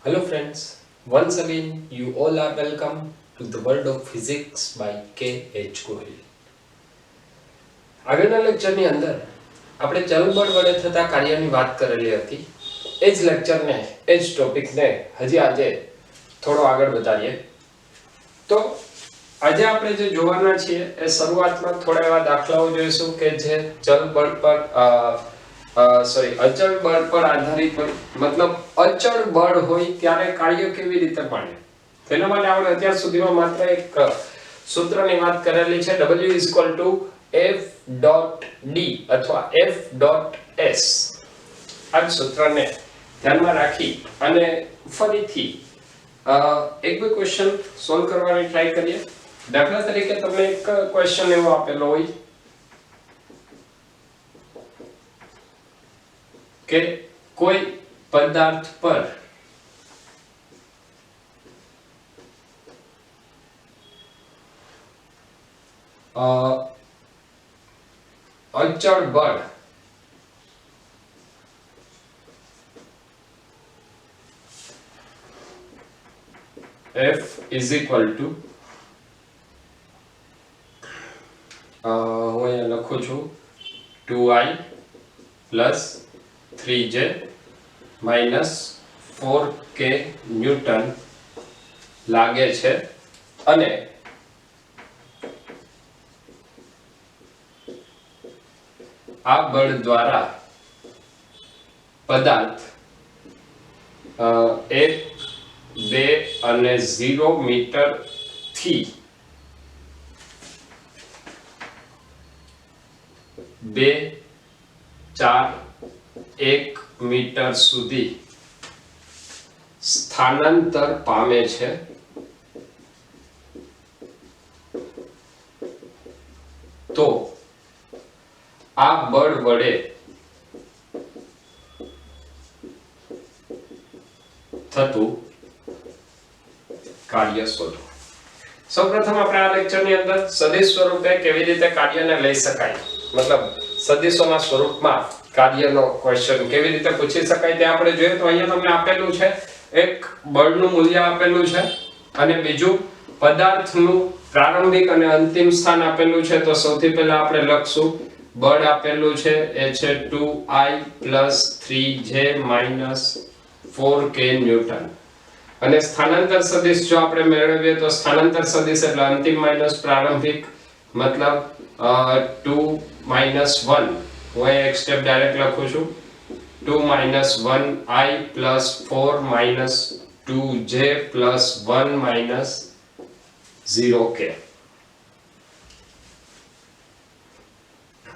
Hello friends, once again you all are welcome to the world of physics by K.H. Gohil. આગળના લેક્ચરની અંદર આપણે ચલબળ વડે થતા કાર્યની વાત કરેલી હતી. એ જ લેક્ચરને, એ જ ટોપિકને હજી આજે થોડો આગળ વધારીએ. તો આજે આપણે જે જોવાના છીએ એ શરૂઆતમાં થોડા એવા દાખલાઓ જોઈશું કે જે ચલબળ પર અચળ બળ પર આધારિત હોય, મતલબ અચળ બળ હોય ત્યારે કાર્ય કેવી રીતે મળે તેના માટે આપણે અત્યાર સુધીમાં માત્ર એક સૂત્રની વાત કરેલી છે, W F.D અથવા F.S. આ સૂત્રને ધ્યાનમાં રાખી અને ફરીથી એક બે ક્વેશ્ચન સોલ્વ કરવાની ટ્રાય કરીએ. દાખલા તરીકે તમને એક ક્વેશ્ચન એવો આપેલો હોય કે કોઈ પદાર્થ પર અચળ બળ F is equal to હું અહીંયા લખું છું 2I plus 3J minus 4K newton લાગે છે અને આ બળ દ્વારા પદાર્થ 1, 2 અને 0 મીટર થી 2, 4, 1 મીટર સુધી સ્થાનાંતર પામે છે. તો આ બળ વડે થતું કાર્ય શોધો. સૌપ્રથમ આપણે આ લેક્ચરની અંદર સદિશ સ્વરૂપે કેવી રીતે કાર્યને લઈ શકાય, મતલબ સદિશોના સ્વરૂપમાં કાર્યનો ક્વેશ્ચન કેવી રીતે પૂછી શકાય તે આપણે જોઈએ. તો અહીંયા તમને આપેલું છે એક બળનું મૂલ્ય આપેલું છે અને બીજું પદાર્થનું પ્રારંભિક અને અંતિમ સ્થાન આપેલું છે. તો સૌથી પહેલા આપણે લખશું બળ આપેલું છે એ છે 2I plus 3J minus 4K newton અને સ્થાનાંતર સદિશ જો આપણે મેળવીએ તો સ્થાનાંતર સદિશ એટલે અંતિમ માઈનસ પ્રારંભિક, મતલબ 2 minus 1. હું એક સ્ટેપ ડાયરેક્ટ લખું છું 2 minus 1I plus 4 minus 2J plus 1 minus 0K.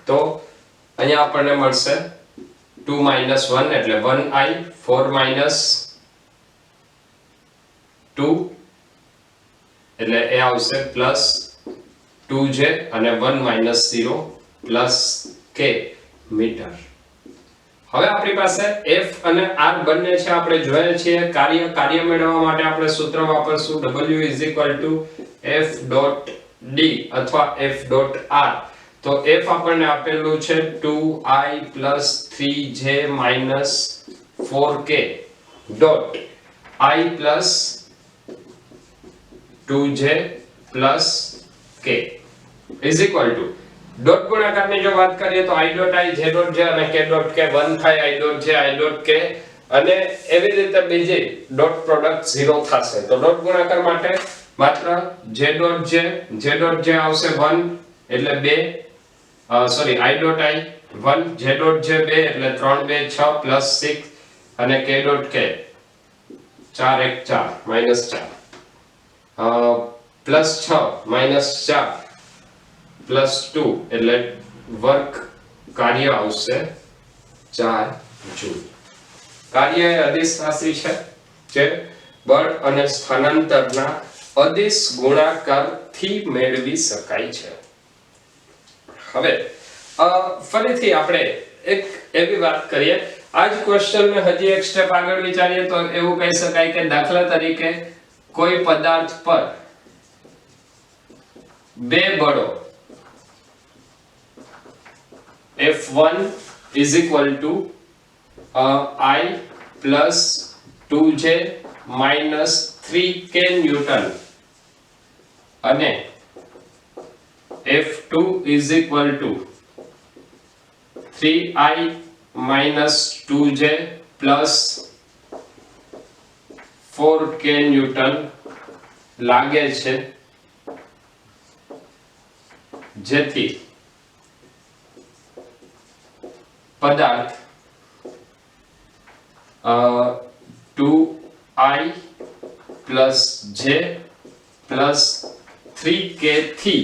તો અહીંયા આપણને મળશે 2 minus 1 એટલે 1I, 4 minus 2 એટલે એ આવશે પ્લસ 2J અને 1 minus 0 પ્લસ K મીટર. હવે આપણી પાસે F અને R બંને છે, આપણે જોઈએ છીએ કાર્ય મેળવવા માટે આપણે સૂત્ર વાપરશું W is equal to F.D અથવા F.R. તો F આપણને આપેલું છે 2I plus 3J minus 4K dot I plus 2J plus K is equal to dot ગુણાકારની જો વાત કરીએ તો I dot I, J dot J અને K dot K 1 થાય I dot J, I dot K અને એવી રીતે બીજી ડોટ પ્રોડક્ટ 0 થશે. તો ડોટ ગુણાકાર માટે માત્ર J dot J આવશે 1 એટલે 2, sorry I dot I 1, J dot J 2 એટલે 3 2 6 plus 6 અને K dot K 4 1 4 minus 4 plus 6 minus 4 plus 2 એટલે વર્ક કાર્ય આવશે 4 જૂલ. કાર્ય એ અદિશ રાશિ છે જે બળ અને સ્થાનાંતરના અદિશ ગુણાકારથી મેળવી શકાય છે. હવે ફરીથી આપણે એક એવી વાત કરીએ, આ જ ક્વેશ્ચનને હજી એક સ્ટેપ આગળ વિચારીએ તો એવું કહી શકાય કે દાખલા તરીકે કોઈ પદાર્થ પર બે બળો F1 is equal to I plus 2J minus 3k newton અને F2 is equal to 3I minus 2J plus 4k newton લાગે છે, જેથી પદાર્થ 2I plus J plus 3k થી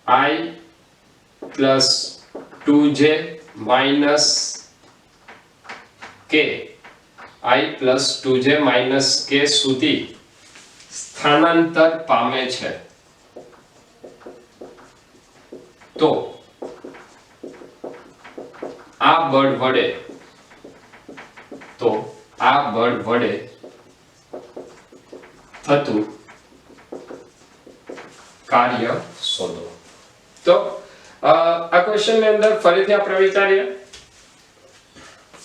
I plus 2J minus K I plus 2J minus K સુધી સ્થાનાંતર પામે છે. તો આ બળ વડે થતું કાર્ય શોધો. તો આ ક્વેશ્ચન ની અંદર ફરીથી આપણે વિચારીએ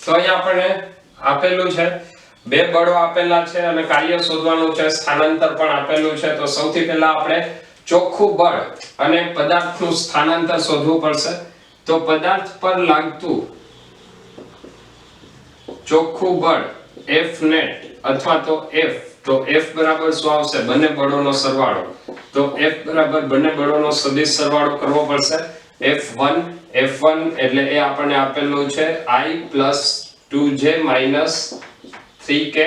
તો અહીંયા આપણને આપેલું છે, બે બળો આપેલા છે અને કાર્ય શોધવાનું છે, સ્થાનાંતર પણ આપેલું છે. તો સૌથી પહેલા આપણે ચોખ્ખું બળ અને પદાર્થનું સ્થાનાંતર શોધવું પડશે. તો પદાર્થ પર લાગતું ચોખ્ખું બળ F net અથવા તો F, તો F બરાબર શું આવશે? બંને બળોનો સરવાળો. તો F બરાબર બંને બળોનો સદિશ સરવાળો કરવો પડશે. F1 એટલે એ આપણને આપેલું છે I plus 2J minus 3K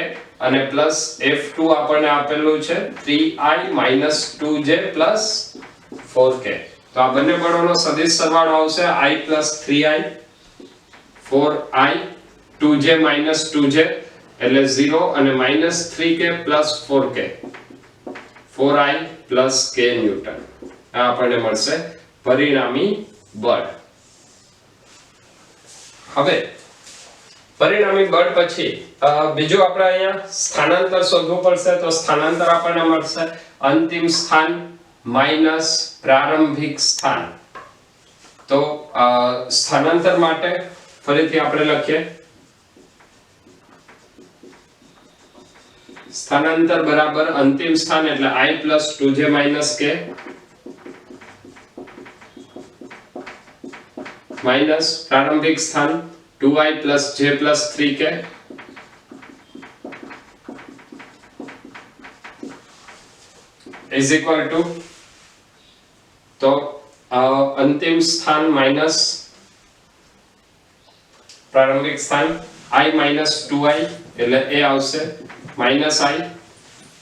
અને પ્લસ F2 આપણને આપેલું છે 3I minus 2J plus 4K. તો આ બંને બળોનો સદિશ સરવાળો આવશે I plus 3I 4I 2J minus 2J એટલે 0 અને minus 3K plus 4K 4I plus K newton. આ આપણને મળશે પરિણામી બળ. હવે પરિણામી બળ પછી બીજું આપણે અહીંયા સ્થાનાંતર શોધવું પડશે. તો સ્થાનાંતર આપણને મળશે અંતિમ સ્થાન માઈનસ પ્રારંભિક સ્થાન. તો સ્થાનાંતર માટે ફરીથી આપણે લખીએ, સ્થાનાંતર બરાબર અંતિમ સ્થાન એટલે I plus 2J minus K minus પ્રારંભિક સ્થાન 2I plus J plus 3K is equal to, તો અંતિમ સ્થાન માઈનસ પ્રારંભિક સ્થાન I minus 2I એટલે એ આવશે minus I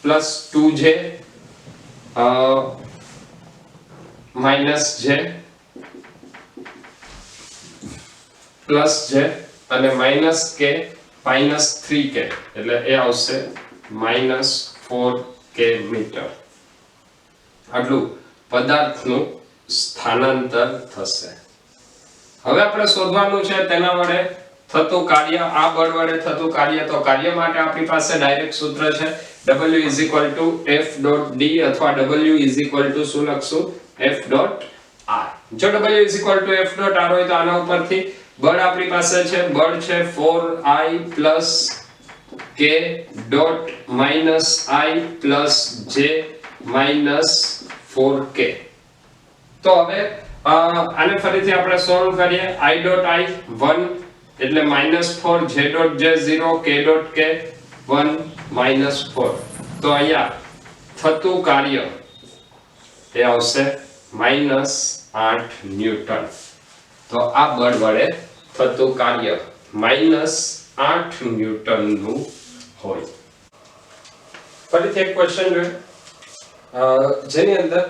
plus 2J minus J plus J અને minus K minus 3K એટલે એ આવશે minus 4K મીટર. આટલું પદાર્થનું સ્થાનાંતર થશે. હવે આપણે શોધવાનું છે તેના વડે થતું કાર્ય, આ બળ વડે થતું કાર્ય. તો કાર્ય માટે આપણી પાસે ડાયરેક્ટ સૂત્ર છે W is equal to F dot D અથવા W is equal to શું લખશું? F dot R. જો W is equal to F dot R હોય તો આના ઉપરથી બળ આપણી પાસે છે, બળ છે 4I plus K dot minus I plus J minus 4K. તો હવે આને ફરીથી આપણે સોલ્વ કરીએ. I dot I 1 એટલે -4, J dot J 0, K dot K 1 -4. તો અહીંયા થતું કાર્ય એ આવશે -8 ન્યૂટન. તો આ બળ વડે થતું કાર્ય -8 ન્યૂટન નું હોય. ફરીથી એક ક્વેશ્ચન જોઈએ જેની અંદર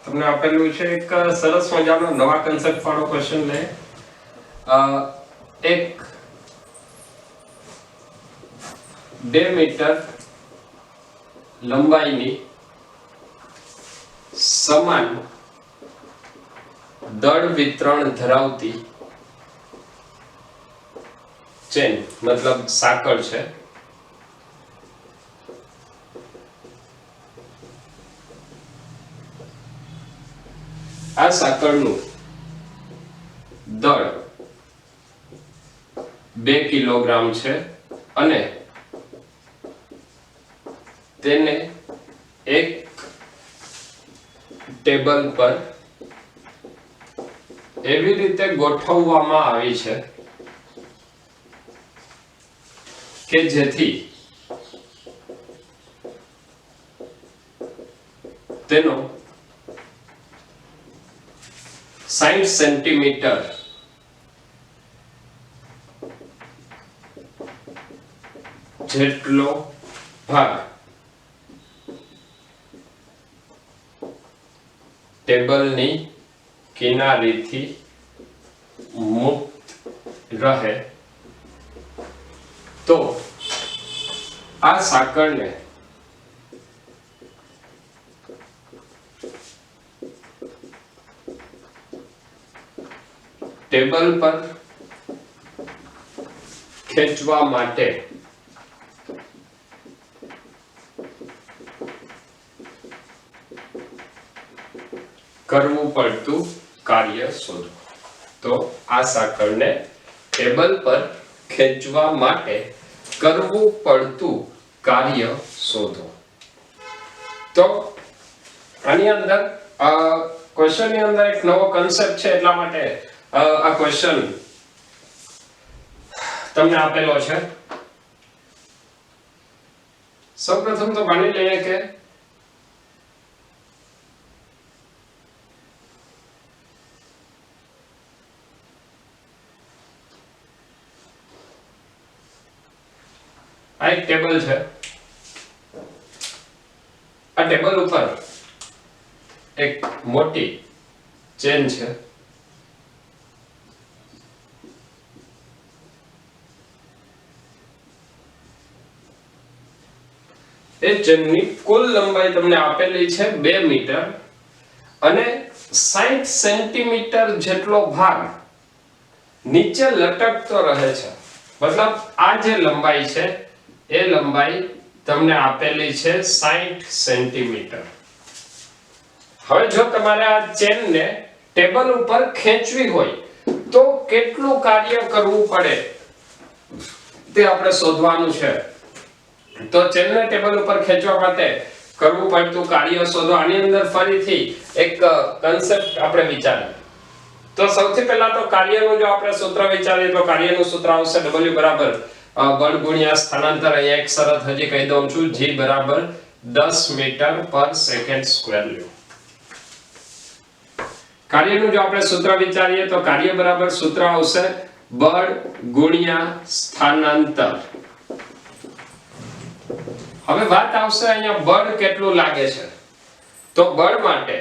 તમને આપેલું છે એક સરસ મજાનો નવા કન્સેપ્ટ વાળો ક્વેશ્ચન લે. એક 2 મીટર લંબાઈની સમાન દળ વિતરણ ધરાવતી ચેન મતલબ સાંકળ છે. આ સાંકળનું દળ 2 2 કિલોગ્રામ છે અને તેને એક ટેબલ પર એવી રીતે ગોઠવવામાં આવી છે કે જેથી તેનો 60 સેન્ટીમીટર જેટલો ભાગ ટેબલની કિનારીથી મુક્ત રહે તો આ સાંકળને ટેબલ પર ખેંચવા માટે કરવું પડતું કાર્ય શોધો. તો આ સાંકળને ટેબલ પર ખેંચવા માટે કરવું પડતું કાર્ય શોધો. તો આની અંદર ક્વેશ્ચન ની અંદર એક નવો કન્સેપ્ટ છે એટલા માટે આ ક્વેશ્ચન તમને આપેલો છે. સૌપ્રથમ તો માની લઈએ કે આ એક ટેબલ છે. આ ટેબલ ઉપર એક મોટી ચેન છે. એ ચેનની કુલ લંબાઈ તમને આપેલી છે 2 મીટર અને 60 સેન્ટીમીટર જેટલો ભાગ નીચે લટકતો રહે છે. મતલબ આ જે લંબાઈ છે એ લંબાઈ તમને આપેલી છે 60 સેન્ટીમીટર. હવે જો તમારે આ ચેનને ટેબલ ઉપર ખેંચવી હોય તો કેટલું કાર્ય કરવું પડે તે આપણે શોધવાનું છે. તો ચેનને ટેબલ ઉપર ખેંચવા માટે કરવું પડતું કાર્ય શોધો. આની અંદર ફરીથી એક કન્સેપ્ટ આપણે વિચારીએ. તો સૌથી પહેલા તો કાર્યનું જો આપણે સૂત્ર વિચારીએ તો કાર્યનું સૂત્ર આવશે W બરાબર બળ ગુણ્યા સ્થાનાંતર. અહીંયા એક શરત હજી કહી દઉં છું, G બરાબર 10 મીટર પર સેકન્ડ સ્ક્વેર લ્યો. કાર્યનું જો આપણે સૂત્ર વિચારીએ તો કાર્ય બરાબર સૂત્ર આવશે બળ ગુણ્યા સ્થાનાંતર. હવે વાત આવશે અહીંયા બળ કેટલું લાગે છે. તો બળ માટે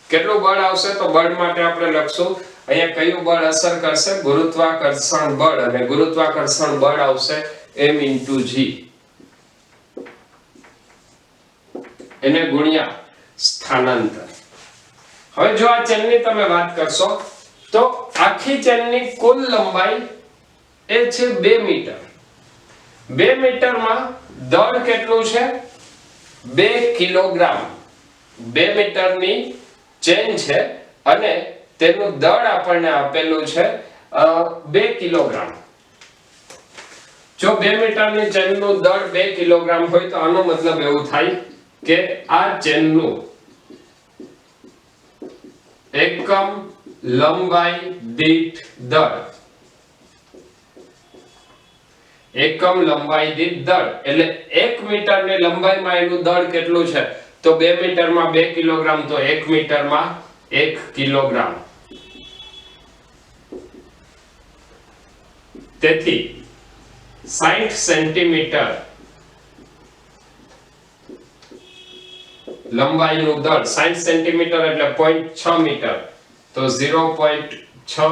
કેટલું બળ આવશે તો બળ માટે આપણે લખશું અહીંયા કયું બળ અસર કરશે, ગુરુત્વાકર્ષણ બળ. અને ગુરુત્વાકર્ષણ બળ આવશે m * g એને ગુણ્યા સ્થાનાંતર. હવે જો આ ચેનની તમે વાત કરશો તો આખી ચેનની કુલ લંબાઈ એ છે 2 મીટર. 2 મીટરમાં દળ કેટલું છે 2 કિલોગ્રામ. 2 મીટરની ચેન છે અને તેનું દળ આપણને આપેલું છે 2 કિલોગ્રામ. જો 2 મીટરની ચેનનું દળ 2 કિલોગ્રામ હોય તો આનો મતલબ એવું થાય કે આ ચેનનું એકમ લંબાઈ દીઠ દળ, એકમ લંબાઈ દીઠ દળ એટલે 1 મીટરની લંબાઈમાં એનું દળ કેટલું છે તો 2 મીટરમાં 2 કિલોગ્રામ તો 1 મીટરમાં 1 કિલોગ્રામ. તેથી 60 સેન્ટીમીટર લંબાઈનું દળ, 60 સેન્ટીમીટર એટલે 0.6 મીટર તો 0.6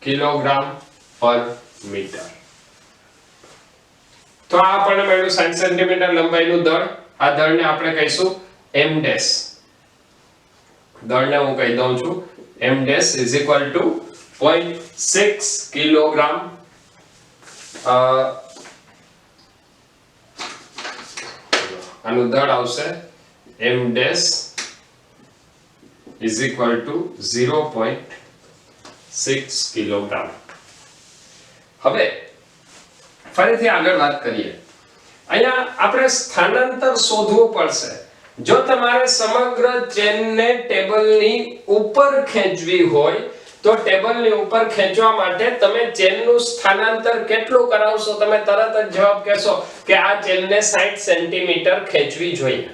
કિલોગ્રામ પર મીટર. તો આ આપણને મળ્યું 60 સેન્ટીમીટર લંબાઈનું દળ. આ દળને આપણે કહીશું m ડેશ. દળને હું કહી દઉં છું m ડેશ = 0.6 કિલોગ્રામ આનું દળ આવશે m ડેશ = 0.6 કિલોગ્રામ. હવે ફરીથી આગળ વાત કરીએ. અહીંયા આપણે સ્થાનાંતર શોધવું પડશે. જો તમારે સમગ્ર ચેનને ટેબલની ઉપર ખેંચવી હોય તો ટેબલની ઉપર ખેંચવા માટે તમે ચેનનું સ્થાનાંતર કેટલું કરાવશો? તમે તરત જ જવાબ કહેશો કે આ ચેનને 60 સેન્ટીમીટર ખેંચવી જોઈએ.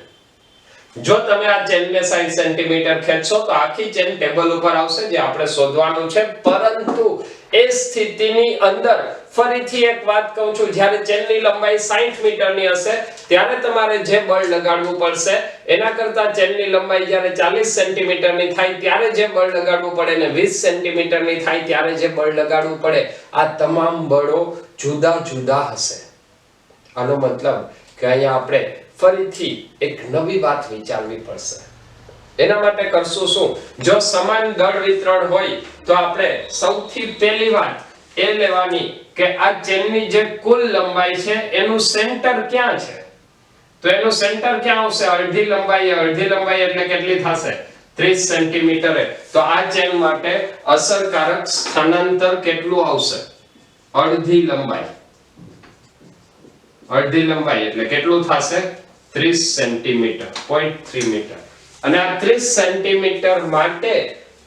જો તમે આ ચેનને 60 સેન્ટીમીટર ખેંચશો તો આખી ચેન ટેબલ ઉપર આવશે, જે આપણે શોધવાનું છે. પરંતુ એ સ્થિતિની અંદર ફરીથી એક વાત કહું છું, જ્યારે ચેનની લંબાઈ 60 મીટરની હશે ત્યારે તમારે જે બળ લગાડવું પડશે એના કરતા ચેનની લંબાઈ જ્યારે 40 સેન્ટીમીટરની થાય ત્યારે જે બળ લગાડવું પડે ને 20 સેન્ટીમીટરની થાય ત્યારે જે બળ લગાડવું પડે, આ તમામ બળો જુદા જુદા હશે. આનો મતલબ કે અહીંયા આપણે ફરીથી એક નવી વાત વિચારવી પડશે. એના માટે કરશું શું? જો સમાન દળ વિતરણ હોય તો આપણે સૌથી પહેલી વાત એ લેવાની કે આ ચેનની જે કુલ લંબાઈ છે એનું સેન્ટર ક્યાં છે. તો એનું સેન્ટર ક્યાં આવશે? અડધી લંબાઈ એટલે કેટલી થશે? 30 સેન્ટીમીટરે. તો આ ચેન માટે અસરકારક સ્થાનાંતર કેટલું આવશે? અડધી લંબાઈ એટલે કેટલું થશે? 30 સેન્ટીમીટર, 0.3 મીટર. અને આ 30 સેન્ટીમીટર માટે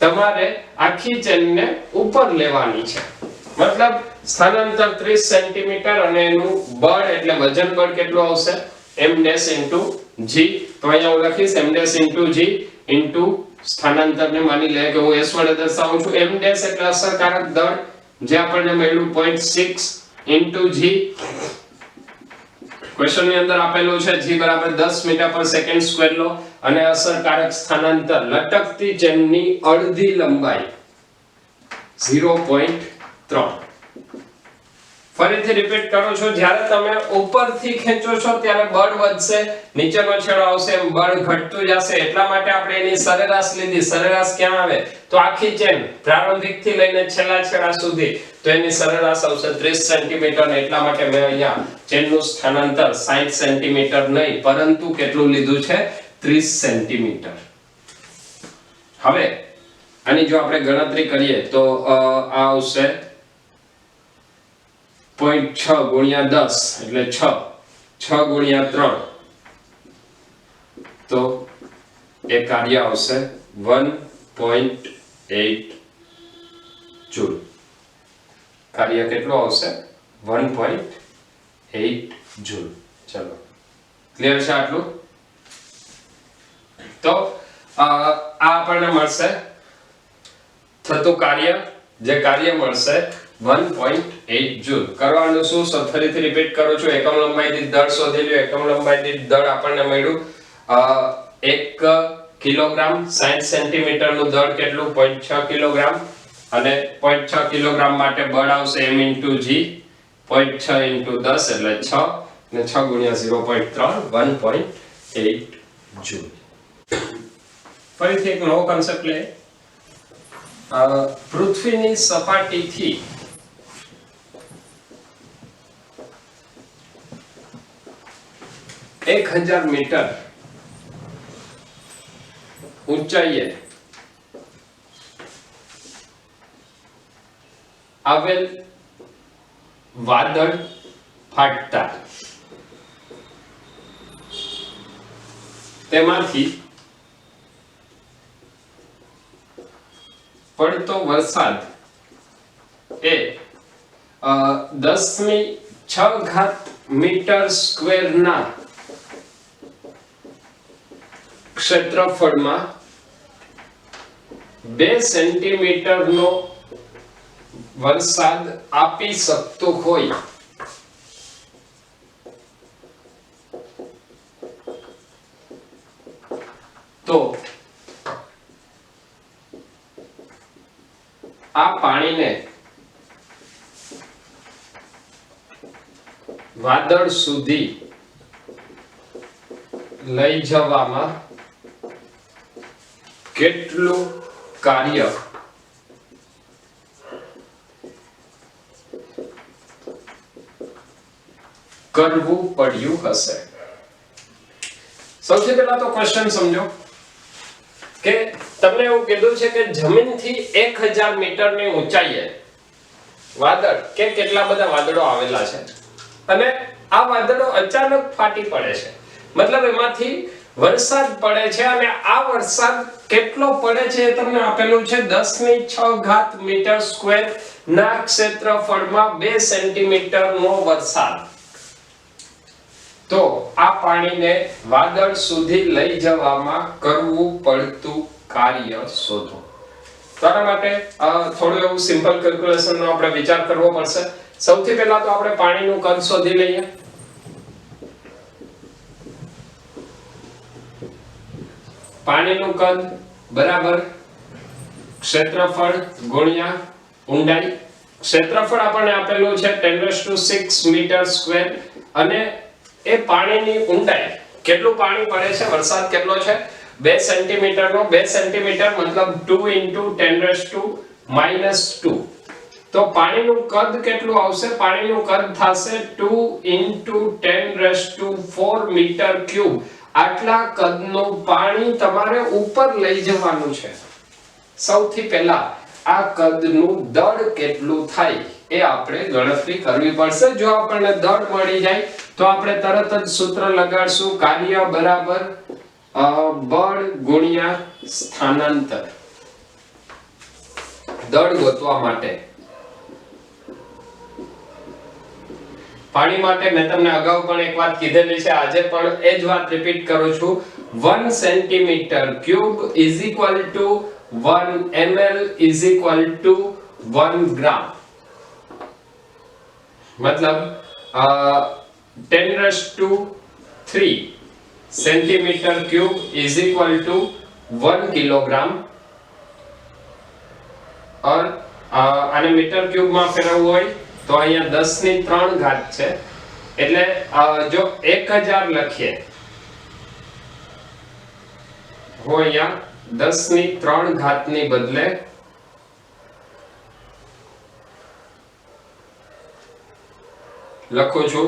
તમારે આખી ચેનને ઉપર લેવાની છે. મતલબ સ્થાનાંતર 30 સેન્ટીમીટર અને એનું બળ એટલે વજન બળ કેટલું આવશે? m' * g. તો અહીંયા હું લખીશ m' * g * સ્થાનાંતરને માની લે કે હું s વડે દર્શાવું છું. m' એટલે અસરકારક દળ, જે આપણને મળ્યું 0.6 * g. ક્વેશ્ચન ની અંદર આપેલું છે g બરાબર 10 મીટર પર સેકન્ડ સ્ક્વેર લો અને અસરકારક સ્થાનાંતર લટકતી ચેનની અડધી લંબાઈ 0.3. ફરીથી રિપીટ કરું છું, જ્યારે તમે ઉપરથી ખેંચો છો ત્યારે બળ વધશે, નીચેનો છેડો આવશે એમ બળ ઘટતું જશે. એટલા માટે આપણે એની સરેરાશ લીધી. સરેરાશ ક્યાં આવે? તો આખી ચેન પ્રારંભિક થી લઈને છેલ્લા છેડા સુધી, તો એની સરેરાશ આવશે 30 સેન્ટીમીટર. એટલા માટે મેં અહીંયા ચેનનું સ્થાનાંતર 60 સેન્ટીમીટર નહીં પરંતુ કેટલું લીધું છે? 30 સેન્ટીમીટર. હવે આની જો આપણે ગણતરી કરીએ તો આ આવશે 0.6 × 10 એટલે 6 × 3, તો એ કાર્ય આવશે 1.8 જૂલ. કાર્ય કેટલું આવશે? 1.8 જૂલ. ચલો, ક્લિયર છે આટલું? તો આ આપણને મળશે થતું કાર્ય, જે કાર્ય મળશે 1.8 જૂલ. કરવાનું શું? ફરીથી રિપીટ કરું છું, એકમ લંબાઈ દીઠ દળ શોધી લ્યો. એકમ લંબાઈ દીઠ દળ આપણને મળ્યું 1 કિલોગ્રામ. 60 સેન્ટીમીટર નું દળ કેટલું? 0.6 કિલોગ્રામ. અને 0.6 કિલોગ્રામ માટે બળ આવશે m * g. 0.6 * 10 એટલે 6 અને 6 × 0.3 1.8 જૂલ. ફરીથી એક નવો કન્સેપ્ટ લે. પૃથ્વીની સપાટીથી 1000 મીટર ઊંચાઈએ આવેલ વાદળ ફાટતા તેમાંથી પડતો વરસાદ એ 10⁶ મીટર સ્ક્વેર ના ક્ષેત્રફળમાં 2 સેન્ટીમીટર નો વરસાદ આપી શકતો હોય તો આ પાણીને વાદળ સુધી લઈ જવામાં કેટલું કાર્ય કરવું પડ્યું હશે? સૌથી પહેલા તો ક્વેશ્ચન સમજો કે તમને એવું કીધું છે કે જમીનથી 1000 મીટરની ઊંચાઈએ વાદળ કે કેટલા બધા વાદળો આવેલા છે અને આ વાદળો અચાનક ફાટી પડે છે, મતલબ એમાંથી વરસાદ પડે છે અને આ વરસાદ કેટલો પડે છે એ તમને આપેલું છે 10⁶ મીટર સ્ક્વેર ના ક્ષેત્રફળમાં 2 સેન્ટીમીટર નો વરસાદ. તો આ પાણીને વાદળ સુધી લઈ જવામાં કરવું પડતું કાર્ય શોધો. તારા માટે થોડું એવું સિમ્પલ કેલ્ક્યુલેશન નો આપણે વિચાર કરવો પડશે. સૌથી પહેલા તો આપણે પાણીનું કદ શોધી લઈએ. પાણીનું કદ બરાબર ક્ષેત્રફળ ગુણ્યા ઊંડાઈ. ક્ષેત્રફળ આપણને આપેલું છે 10⁶ મીટર સ્ક્વેર અને એ પાણીની ઊંડાઈ કેટલું પાણી પડે છે, વરસાદ કેટલો છે 2 સેન્ટીમીટર નો. 2 સેન્ટીમીટર મતલબ 2 × 10⁻². તો પાણીનું કદ કેટલું આવશે? પાણીનું કદ થશે 2 × 10⁴ મીટર ક્યુબ. આટલા કદનું પાણી તમારે ઉપર લઈ જવાનું છે. સૌથી પહેલા આ કદનું દળ કેટલું થાય એ આપણે ગણતરી કરવી પડશે. જો આપણને દળ મળી જાય તો આપણે તરત જ સૂત્ર લગાડશું, કાર્ય બરાબર બળ ગુણ્યા સ્થાનાંતર. દળ ગોતવા માટે પાણી માટે મેં તમને અગાઉ પણ એક વાત કીધેલી છે, આજે પણ એ જ વાત રિપીટ કરું છું. 1 centimetre cube is equal to 1 ml is equal to 1 ગ્રામ. મતલબ 10⁻³ centimetre cube is equal to 1 kilogram. और આને મીટર ક્યુબમાં ફેરવવું હોય તો અહીંયા 10⁻³ છે, એટલે જો 1000 લખીએ, હું અહીંયા 10⁻³ ની બદલે લખું છું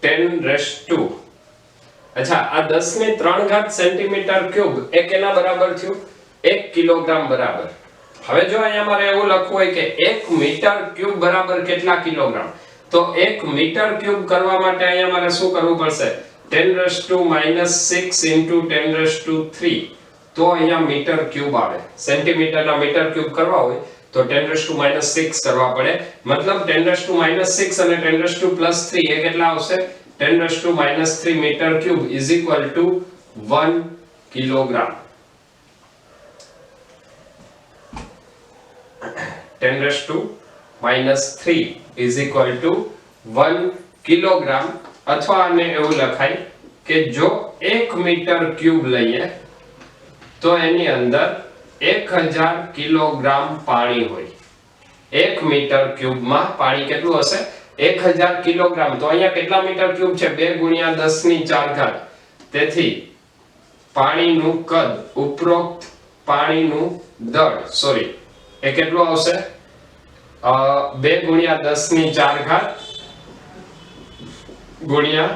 10⁻². અચ્છા, આ 10⁻³ સેન્ટીમીટર ક્યુબ એ કેના બરાબર થયું? 1 કિલોગ્રામ બરાબર. હવે જો અહીંયા મારે એવું લખવું હોય કે 1 મીટર ક્યુબ બરાબર કેટલા કિલોગ્રામ, તો 1 મીટર ક્યુબ કરવા માટે અહીંયા મારે શું કરવું પડશે? 10⁻⁶ × 10⁻³ તો અહીંયા મીટર ક્યુબ આવે. સેન્ટીમીટરના મીટર ક્યુબ કરવા હોય તો 10⁻⁶ કરવા પડે. મતલબ 10⁻⁶ અને 10⁻+3 એ કેટલા આવશે? 10⁻³ metre cube is equal to 1 kilogram. 10⁻³ is equal to 1 kilogram. અથવા આને એવું લખાય કે જો 1 મીટર ક્યુબ લઈએ તો એની અંદર 1000 કિલોગ્રામ પાણી હોય. 1 મીટર ક્યુબમાં પાણી કેટલું હશે? 1000 કિલોગ્રામ. તો અહીંયા કેટલા મીટર ક્યુબ છે? 2 × 10⁴. તેથી પાણીનું કદ, ઉપરોક્ત પાણીનું દળ, સોરી, એ કેટલું આવશે? 2 × 10⁴ ગુણ્યા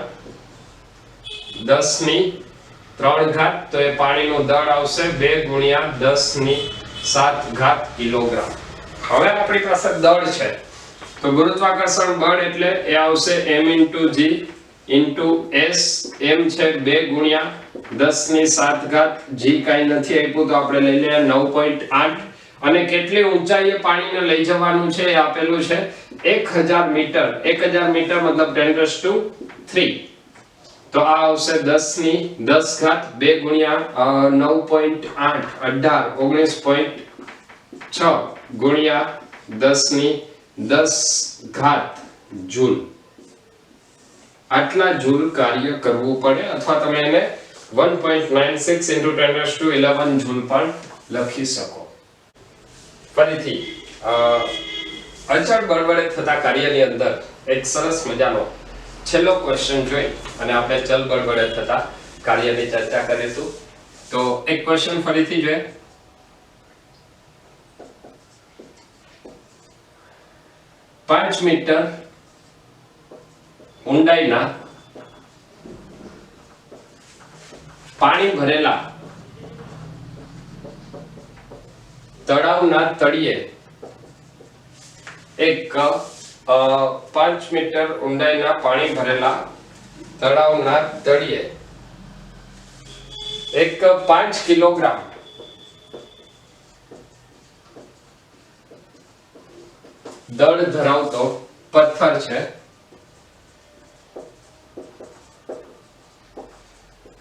10⁻³ તો એ પાણીનું દળ આવશે 2 × 10⁷ કિલોગ્રામ. હવે આપણી પાસે દળ છે તો ગુરુત્વાકર્ષણ બળ એટલે એ આવશે m × g × s. m છે 2 × 10⁷. g કાઈ નથી આપ્યું તો આપણે લઈ લઈએ 9.8. અને કેટલી ઊંચાઈએ પાણીને લઈ જવાનું છે એ આપેલું છે 1000 મીટર. 1000 મીટર મતલબ 10⁻³ તો આ આવશે 10⁻10⁻, 2 × 9.8 18 19.6 ગુણ્યા 10⁻10⁻, જૂલ. આટલા જૂલ કાર્ય કરવું પડે, અથવા તમે એને 1.96 × 10⁻11 જૂલ પણ લખી શકો. ફરીથી અચળ બળ વડે થતા કાર્યની અંદર એક સરસ મજાનો છેલ્લો ક્વેશ્ચન જોઈ અને આપણે ચલ બળ વડે થતા કાર્યની ચર્ચા કરીશું. તો એક ક્વેશ્ચન ફરીથી જોઈએ. પાંચ મીટર ઊંડાઈના પાણી ભરેલા તળાવના તળિયે એક 5 મીટર ઊંડાઈના પાણી ભરેલા તળાવના તળિયે એક 5 કિલોગ્રામ દળ ધરાવતો પથ્થર છે,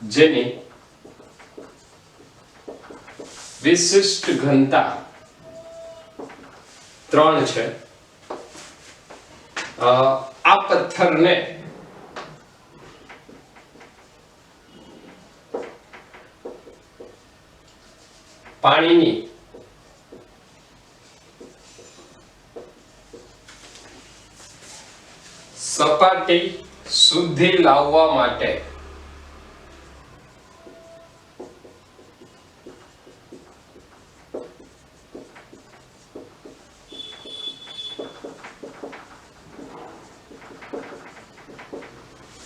જેની વિશિષ્ટ ઘનતા 3 છે. આ પથ્થરને પાણીની સપાટી સુધી લાવવા માટે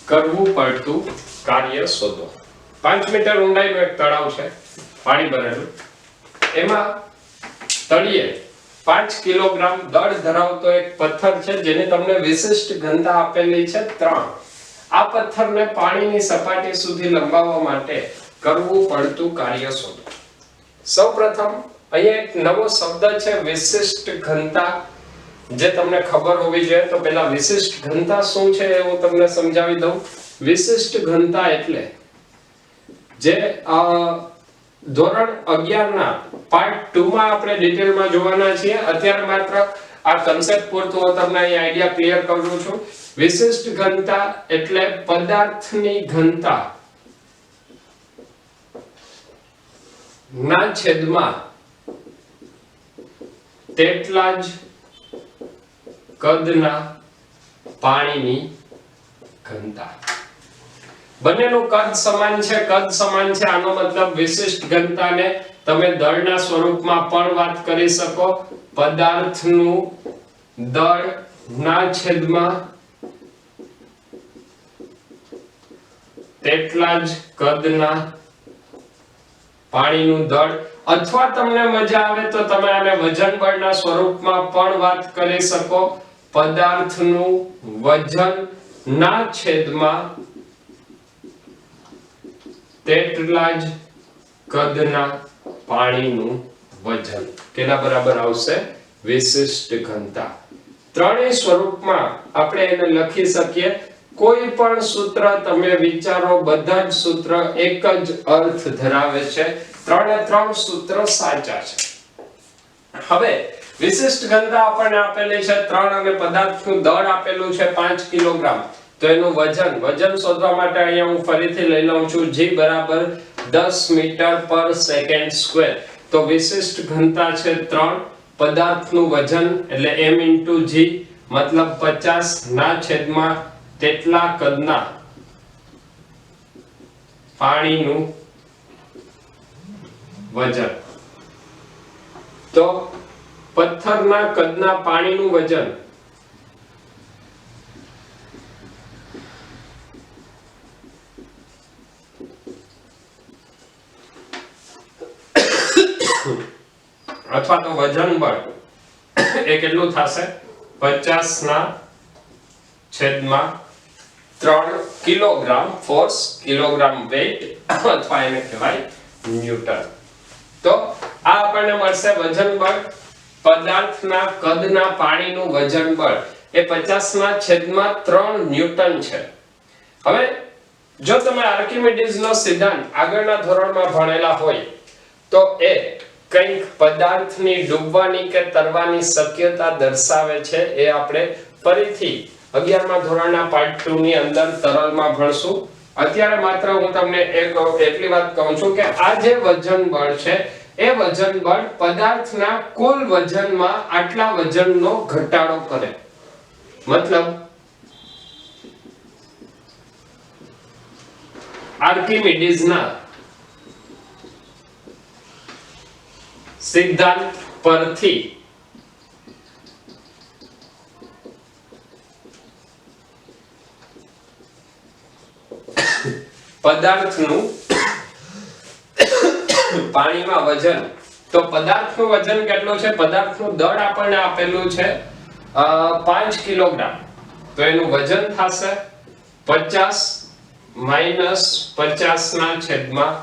કરવું પડતું કાર્ય શોધો. 5 મીટર ઊંડાઈનું એક તળાવ છે, પાણી ભરેલું. એમાં તળિયે 5 કિલોગ્રામ દળ ધરાવતો એક પથ્થર છે, જેની તમને વિશિષ્ટ ઘનતા આપેલી છે 3. આ પથ્થરને પાણીની સપાટી સુધી લંબાવવા માટે કરવું પડતું કાર્ય શોધો. સૌપ્રથમ અહીંયા એક નવો શબ્દ છે વિશિષ્ટ ઘનતા, જે તમને ખબર હોવી જોઈએ. તો પહેલા વિશિષ્ટ ઘનતા શું છે એ હું તમને સમજાવી દઉં. વિશિષ્ટ ઘનતા એટલે જે ધોરણ 11 ના પાર્ટ 2 માં આપણે ડિટેલમાં જોવાના છીએ. અત્યારે માત્ર આ કન્સેપ્ટ પૂરતું હું તમને અહીં આઈડિયા ક્લિયર કરું છું. વિશિષ્ટ ઘનતા એટલે પદાર્થની ઘનતા ના છેદમાં તેટલા જ કદના પાણીની ઘનતા. બંનેનું કદ સમાન છે, આનો મતલબ વિશિષ્ટ ઘનતાને તમે દળના સ્વરૂપમાં પણ વાત કરી શકો. પદાર્થનું દળ ના છેદમાં તેટલા જ કદના પાણીનું દળ, અથવા તમને મજા આવે તો તમે આને વજન બળના સ્વરૂપમાં પણ વાત કરી શકો. પદાર્થનું વજન ના છેદમાં તેટલા જ કદના પાણીનું વજન. કેના બરાબર આવશે? વિશિષ્ટ ઘનતા. ત્રણેય સ્વરૂપમાં આપણે એને લખી શકીએ. કોઈ પણ સૂત્ર તમે વિચારો, બધા જ સૂત્ર એક જ અર્થ ધરાવે છે. 3 સૂત્ર સાચા છે. હવે વિશિષ્ટ ઘનતા આપણને આપેલી છે 3 અને પદાર્થનું દળ આપેલું છે 5 કિલોગ્રામ. તો એનું વજન શોધવા માટે અહીંયા હું ફરીથી લઈ લઉં છું g બરાબર 10 મીટર પર સેકન્ડ સ્ક્વેર. તો વિશિષ્ટ ઘનતા છે 3, પદાર્થનું વજન એટલે m * g મતલબ 50 ના છેદમાં તેટલા કદના પાણીનું વજન. તો પથ્થરના કદના પાણીનું વજન અથવા તો વજન બળ એ કેટલું થશે? 50 ના છેદમાં 3 કિલોગ્રામ ફોર્સ, કિલોગ્રામ વેઇટ અથવા એને કહેવાય ન્યૂટન. તો આ આપણને મળશે વજન બળ. પદાર્થના કદના પાણીનું વજન બળ એ 50 ના છેદમાં 3 ન્યૂટન છે. હવે જો તમે આર્કિમિડીઝનો સિદ્ધાંત આગળના ધોરણમાં ભણેલા હોય તો એ કંઈક પદાર્થની ડૂબવાની કે તરવાની શક્યતા દર્શાવે છે. એ આપણે ફરીથી 11મા ધોરણના પાર્ટ 2 ની અંદર તરલમાં ભણશું. અત્યારે માત્ર હું તમને એટલી વાત કહું છું કે આ જે વજન બળ છે એ વજન બળ પદાર્થના કુલ વજનમાં આટલા વજનનો ઘટાડો કરે. મતલબ આર્કિમિડીઝના સિદ્ધાંત પરથી પદાર્થનું પાણીમાં વજન, તો પદાર્થનું વજન કેટલું છે? પદાર્થનું દળ આપણને આપેલું છે 5 કિલોગ્રામ, તો એનું વજન થશે 50 માઈનસ 50 ના છેદમાં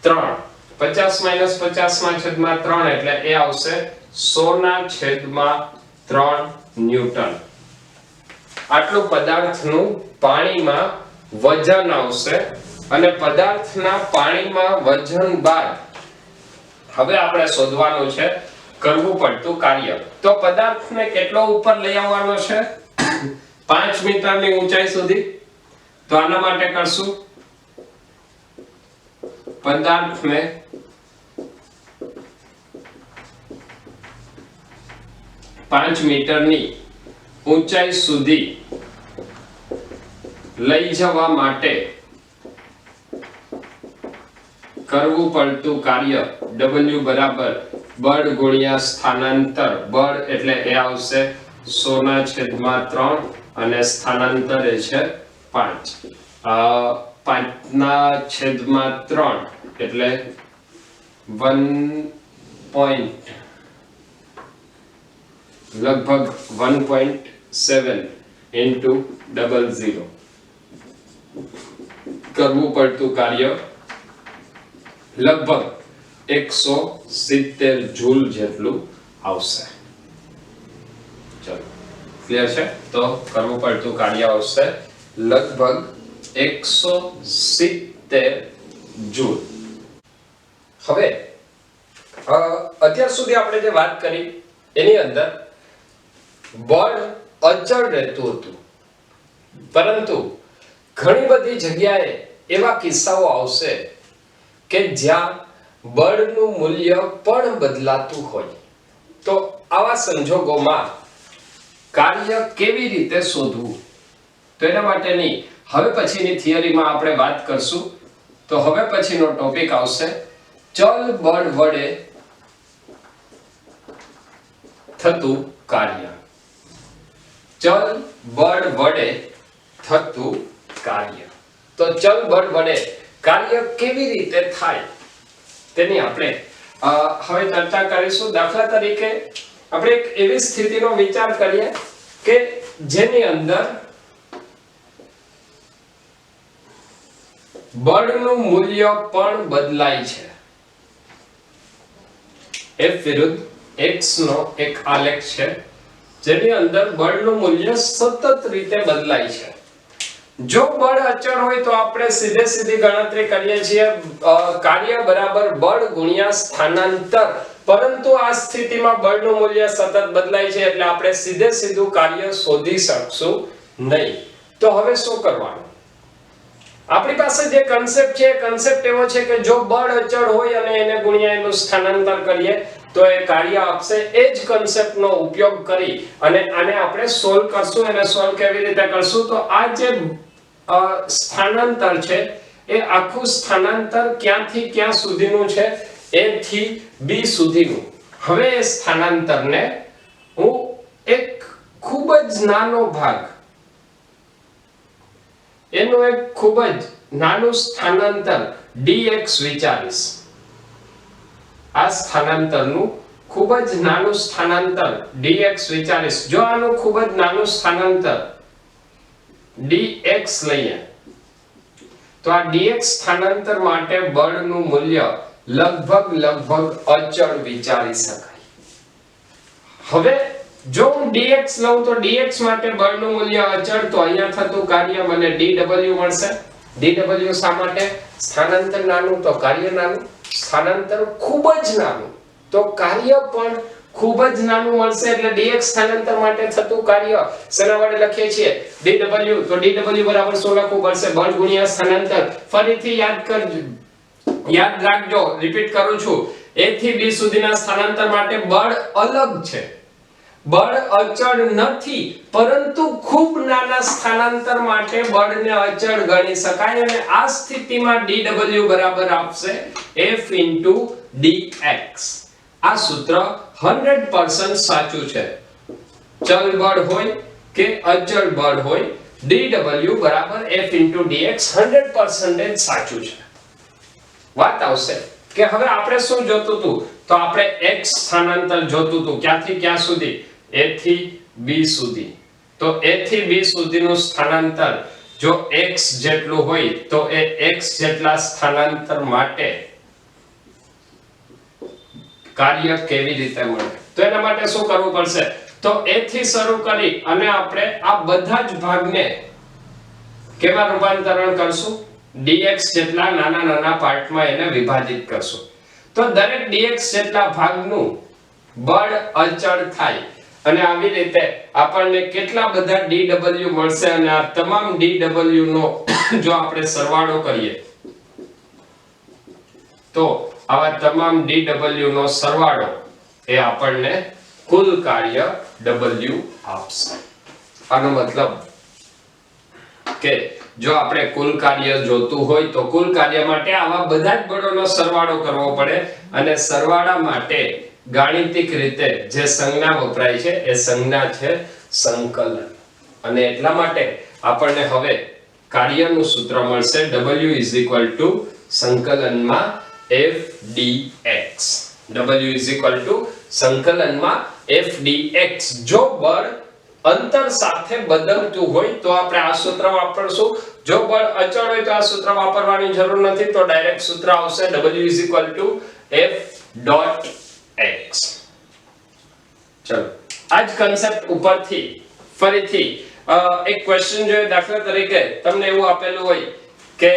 3. 50 માઈનસ 50 ના છેદમાં 3 એટલે એ આવશે 100 ના છેદમાં 3 ન્યૂટન. આટલું પદાર્થનું પાણીમાં વજન આવશે. અને પદાર્થના પાણીમાં વજન બાદ હવે આપણે શોધવાનું છે કરવું પડતું કાર્ય. તો પદાર્થને કેટલો ઉપર લઈ આવવાનો છે? 5 મીટરની ઊંચાઈ સુધી. તો આના માટે કરશું પદાર્થને 5 મીટરની ઊંચાઈ સુધી લઈ જવા માટે કરવું પડતું કાર્ય W બરાબર બળ ગુણ્યા સ્થાનાંતર. બળ એટલે એ આવશે 100 ના છેદમાં 3 અને સ્થાનાંતર એ છે 5. 5 ના છેદમાં 3 એટલે 1. લગભગ 1.7 into 00 કરવું પડતું કાર્ય લગભગ 170 જૂલ જેટલું આવશે. ચલો ક્લિયર છે? તો કરવું પડતું કાર્ય આવશે લગભગ 170 જૂલ. હવે અત્યાર સુધી આપણે જે વાત કરી એની અંદર બળ અચળ રહેતું હતું, પરંતુ ઘણી બધી જગ્યાએ એવા કિસ્સાઓ આવશે કે જ્યાં બળનું મૂલ્ય પણ બદલાતું હોય. તો આવા સંજોગોમાં કાર્ય કેવી રીતે શોધવું, તો એના માટેની હવે પછીની થિયરીમાં આપણે વાત કરશું. તો હવે પછીનો ટોપિક આવશે ચલ બળ વડે થતું કાર્ય. ચલ બળ વડે થતું કાર્ય. તો ચલ બળ વડે કાર્ય કેવી રીતે થાય તેની આપણે હવે ચર્ચા કરીશું. દાખલા તરીકે આપણે એક એવી સ્થિતિનો વિચાર કરીએ કે જેની અંદર બળનું મૂલ્ય પણ બદલાય છે. F વિરુદ્ધ x નો એક આલેખ છે જેની અંદર બળનું મૂલ્ય સતત રીતે બદલાય છે. જો બળ અચળ હોય તો આપણે સીધી ગણતરી કરીએ છીએ કાર્ય બરાબર બળ ગુણ્યા સ્થાનાંતર. પરંતુ આ સ્થિતિમાં બળનું મૂલ્ય સતત બદલાય છે એટલે આપણે સીધું કાર્ય શોધી શકશું નહીં. તો હવે શું કરવાનું? આપણી પાસે જે કન્સેપ્ટ છે, કન્સેપ્ટ એવો છે કે જો બળ અચળ હોય અને એને ગુણ્યા એનું સ્થાનાંતર કરીએ તો એ કાર્ય આપશે. એ જ કન્સેપ્ટનો ઉપયોગ કરી અને આને આપણે સોલ્વ કરશું. અને સોલ્વ કેવી રીતે કરશું? તો આ જે સ્થાનાંતર છે એ આખું સ્થાનાંતર ક્યાંથી ક્યાં સુધીનું છે? A થી B સુધીનું. હવે એ સ્થાનાંતરને હું એક ખૂબ જ નાનો ભાગ, એનું એક ખૂબ જ નાનું સ્થાનાંતર dx વિચારીશ. આ સ્થાનાંતરનું ખૂબ જ નાનું સ્થાનાંતર dx વિચારીશ. જો આનું ખૂબ જ નાનું સ્થાનાંતર dx લઈએ તો આ dx સ્થાનાંતર માટે બળનું મૂલ્ય લગભગ અચળ વિચારી શકાય. હવે જો હું dx લઉં તો dx માટે બળનું મૂલ્ય અચળ, તો અહીંયા થતું કાર્ય મને dw મળશે. dw શા માટે? સ્થાનાંતર નાનું તો કાર્ય નાનું, સ્થાનાંતર ખૂબ જ નાનું તો કાર્ય પણ ખૂબ જ નાનું મળશે. એટલે dx સ્થાનાંતર માટે થતું કાર્ય શેના વડે લખીએ છીએ? dw. તો dw બરાબર શું લખવું પડશે? બળ ગુણ્યા સ્થાનાંતર. ફરીથી યાદ રાખજો, રિપીટ કરું છું. A થી B સુધીના સ્થાનાંતર માટે બળ અલગ છે, બળ અચળ નથી, પરંતુ ખૂબ નાના સ્થાનાંતર માટે બળને અચળ ગણી શકાય. અને આ સ્થિતિમાં dw બરાબર આપશે F dx. આ સૂત્ર 100% સાચું છે. ચલ બળ હોય કે અચળ બળ હોય, dw બરાબર F dx 100% સાચું છે. વાત આવશે કે હવે આપણે શું જોતું હતું? તો આપણે x સ્થાનાંતર જોતું હતું. ક્યાંથી ક્યાં સુધી? A થી B સુધી, તો A થી B સુધીનું સ્થાનાંતર જો x જેટલું હોય તો એ x જેટલા સ્થાનાંતર માટે કાર્ય કેવી રીતે મળે? તો એના માટે શું કરવું પડશે? તો A થી શરૂ કરી અને આપણે આ બધા જ ભાગને કેવા રૂપાંતરણ કરશું? dx જેટલા નાના નાના પાર્ટમાં એને વિભાજિત કરશું. તો દરેક dx જેટલા ભાગનું બળ અચળ થાય અને આવી રીતે આપણને કેટલા બધા dw મળશે અને આ તમામ dw નો જો આપણે સરવાળો કરીએ તો આવા તમામ dw નો સરવાળો એ આપણને કુલ કાર્ય w આપશે. આનો મતલબ કે જો આપણે કુલ કાર્ય જોતું હોય તો કુલ કાર્ય માટે આવા બધા જ બળોનો સરવાળો કરવો પડે અને સરવાળા માટે ગાણિતિક રીતે જે સંજ્ઞા વપરાય છે એ સંજ્ઞા છે સંકલન. અને એટલા માટે આપણને હવે કાર્યનું સૂત્ર મળશે w સંકલનમાં f dx. w સંકલનમાં f dx. જો બળ અંતર સાથે બદલતું હોય તો આપણે આ સૂત્ર વાપરશું. જો બળ અચળ હોય તો આ સૂત્ર વાપરવાની જરૂર નથી, તો ડાયરેક્ટ સૂત્ર આવશે w f x. ચલો આજ કન્સેપ્ટ ઉપરથી ફરીથી એક ક્વેશ્ચન જોઈએ. દાખલા તરીકે તમને એવું આપેલું હોય કે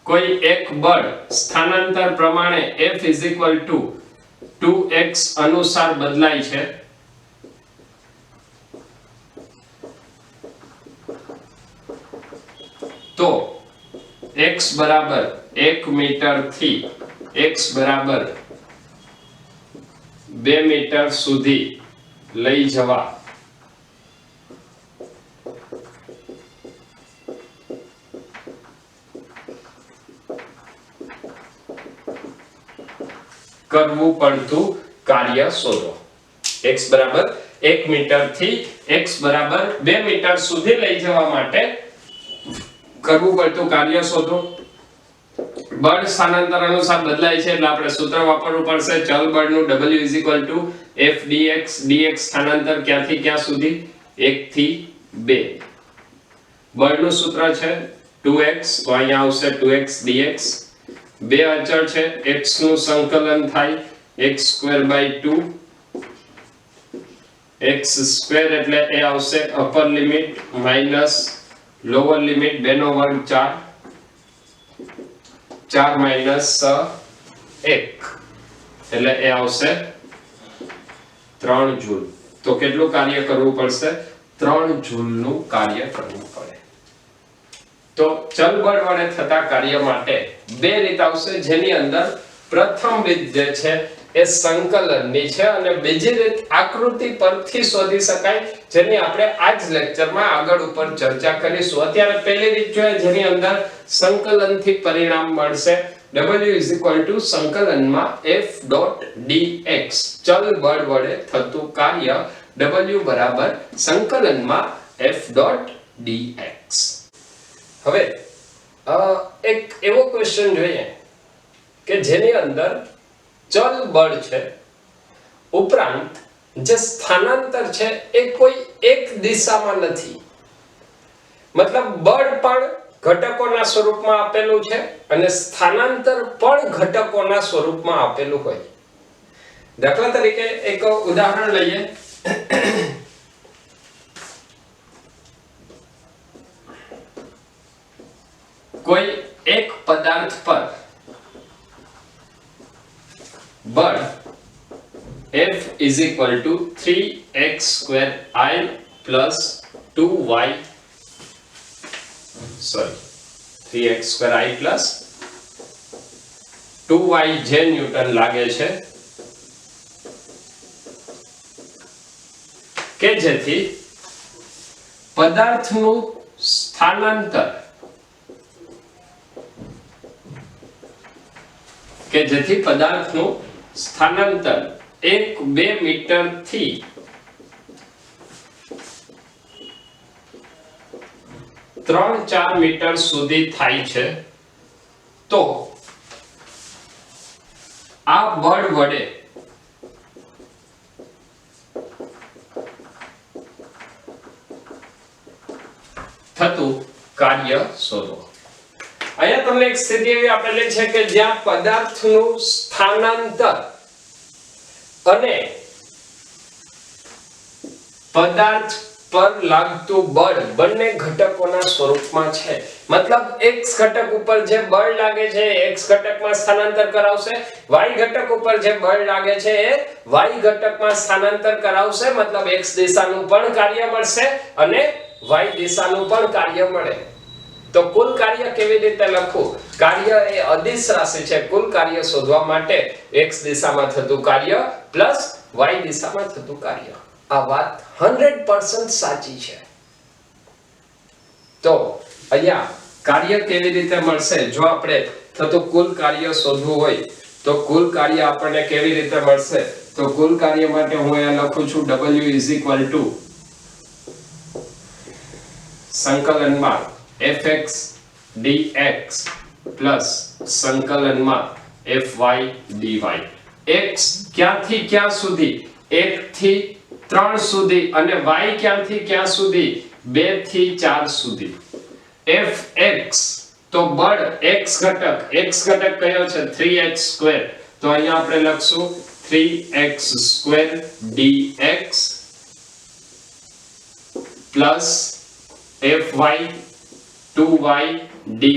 કોઈ એક બળ સ્થાનાંતર પ્રમાણે f 2x અનુસાર બદલાય છે, તો x બરાબર 1 મીટર થી x બરાબર 2 મીટર સુધી લઈ જવા કરવું પડતું કાર્ય શોધો. x બરાબર 1 મીટર થી x બરાબર 2 મીટર સુધી લઈ જવા માટે કરવું પડતું કાર્ય શોધો. બળ સ્થાનાંતર અનુસાર બદલાય છે એટલે આપણે સૂત્ર વાપરવું પડશે ચલ બળનું w f dx. dx સ્થાનાંતર ક્યાંથી ક્યાં સુધી? 1 થી 2. બળનું સૂત્ર છે 2x, તો અહીંયા આવશે 2x dx. બે અચળ છે, x નું સંકલન થાય x²/2 x² એટલે એ આવશે upper limit minus lower limit 2 નો વર્ગ 4 4 માઈનસ 1 એટલે એ આવશે 3 જૂલ. તો કેટલું કાર્ય કરવું પડશે? 3 જૂલનું કાર્ય કરવું પડે. તો ચલ બળ વડે થતા કાર્ય માટે બે રીત આવશે, જેની અંદર પ્રથમ રીત જે છે એ સંકલનની છે અને બીજી રીત આકૃતિ પરથી શોધી શકાય, જેની આપણે આ જ લેક્ચરમાં આગળ ઉપર ચર્ચા કરીશું. અત્યારે પહેલી રીત જોઈએ જેની અંદર સંકલનથી પરિણામ મળશે w સંકલનમાં f dx. ચલ બળ વડે થતું કાર્ય w બરાબર સંકલનમાં f dx. હવે એક એવો ક્વેશ્ચન જોઈએ કે જેની અંદર ચલ બળ છે ઉપરાંત જે સ્થાનાંતર છે એ કોઈ એક દિશામાં નથી. મતલબ બળ પણ ઘટકોના સ્વરૂપમાં આપેલું છે અને સ્થાનાંતર પણ ઘટકોના સ્વરૂપમાં આપેલું હોય. દાખલા તરીકે એક ઉદાહરણ લઈએ. કોઈ એક પદાર્થ પર બળ F is equal to 3x square I plus 2y 3x square I plus 2y જે ન્યૂટન લાગે છે કે જેથી પદાર્થનું સ્થાનાંતર એક 2 મીટર થી 3-4 મીટર સુધી થાય છે, તો આ બળ વડે કાર્ય શોધો. અહીંયા તમને એક સ્થિતિ એવી આપેલી છે કે જ્યાં પદાર્થનું સ્થાનાંતર અને પદાર્થ પર લાગતું બળ બંને ઘટકોના સ્વરૂપમાં છે. મતલબ x ઘટક ઉપર જે બળ લાગે છે એ x ઘટકમાં સ્થાનાંતર કરાવશે, y ઘટક ઉપર જે બળ લાગે છે એ y ઘટકમાં સ્થાનાંતર કરાવશે. મતલબ x દિશાનું પણ કાર્ય મળશે અને y દિશાનું પણ કાર્ય મળે. તો કુલ કાર્ય કેવી રીતે લખવું? કાર્ય એ અદિશ રાશિ છે. કુલ કાર્ય શોધવા માટે x દિશામાં થતું કાર્ય પ્લસ y દિશામાં થતું કાર્ય. આ વાત 100% સાચી છે. તો અહીંયા કાર્ય કેવી રીતે મળશે? જો આપણે થતું કુલ કાર્ય શોધવું હોય તો કુલ કાર્ય આપણને કેવી રીતે મળશે? તો કુલ કાર્ય માટે હું અહીંયા લખું છું W સંકલનમાં fx dx પ્લસ સંકલનમાં fy dy. x ક્યાંથી ક્યાં સુધી? 1 થી 3 સુધી અને y ક્યાંથી ક્યાં સુધી? 2 થી 4 સુધી. fx તો બળ x ઘટક કયો છે? 3x². તો અહીંયા આપણે લખશું 3x² dx plus fy 2y dy.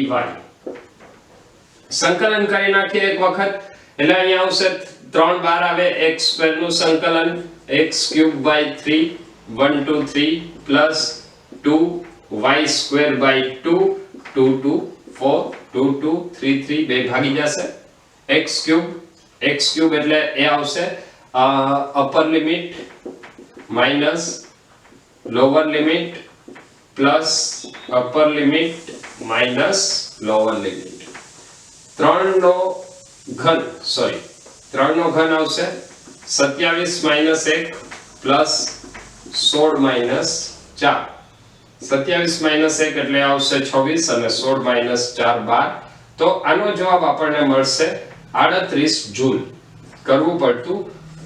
સંકલન કરી નાખીએ એક વખત એટલે અહીંયા આવશે 3 બાર આવે x² નું સંકલન x³ by 3 1 2 3 plus 2y² by 2 2 2 4 2 2 3 3 બે ભાગી જશે. x³ એટલે એ આવશે upper limit minus lower limit plus upper limit minus lower limit. 3 નો ઘન આવશે 27 માઈનસ 1 પ્લસ 16 માઈનસ 4. 27 માઈનસ 1 એટલે આવશે 26 અને 16 માઈનસ 4 12. તો આનો જવાબ આપણને મળશે 38 જૂલ. કરવું પડતું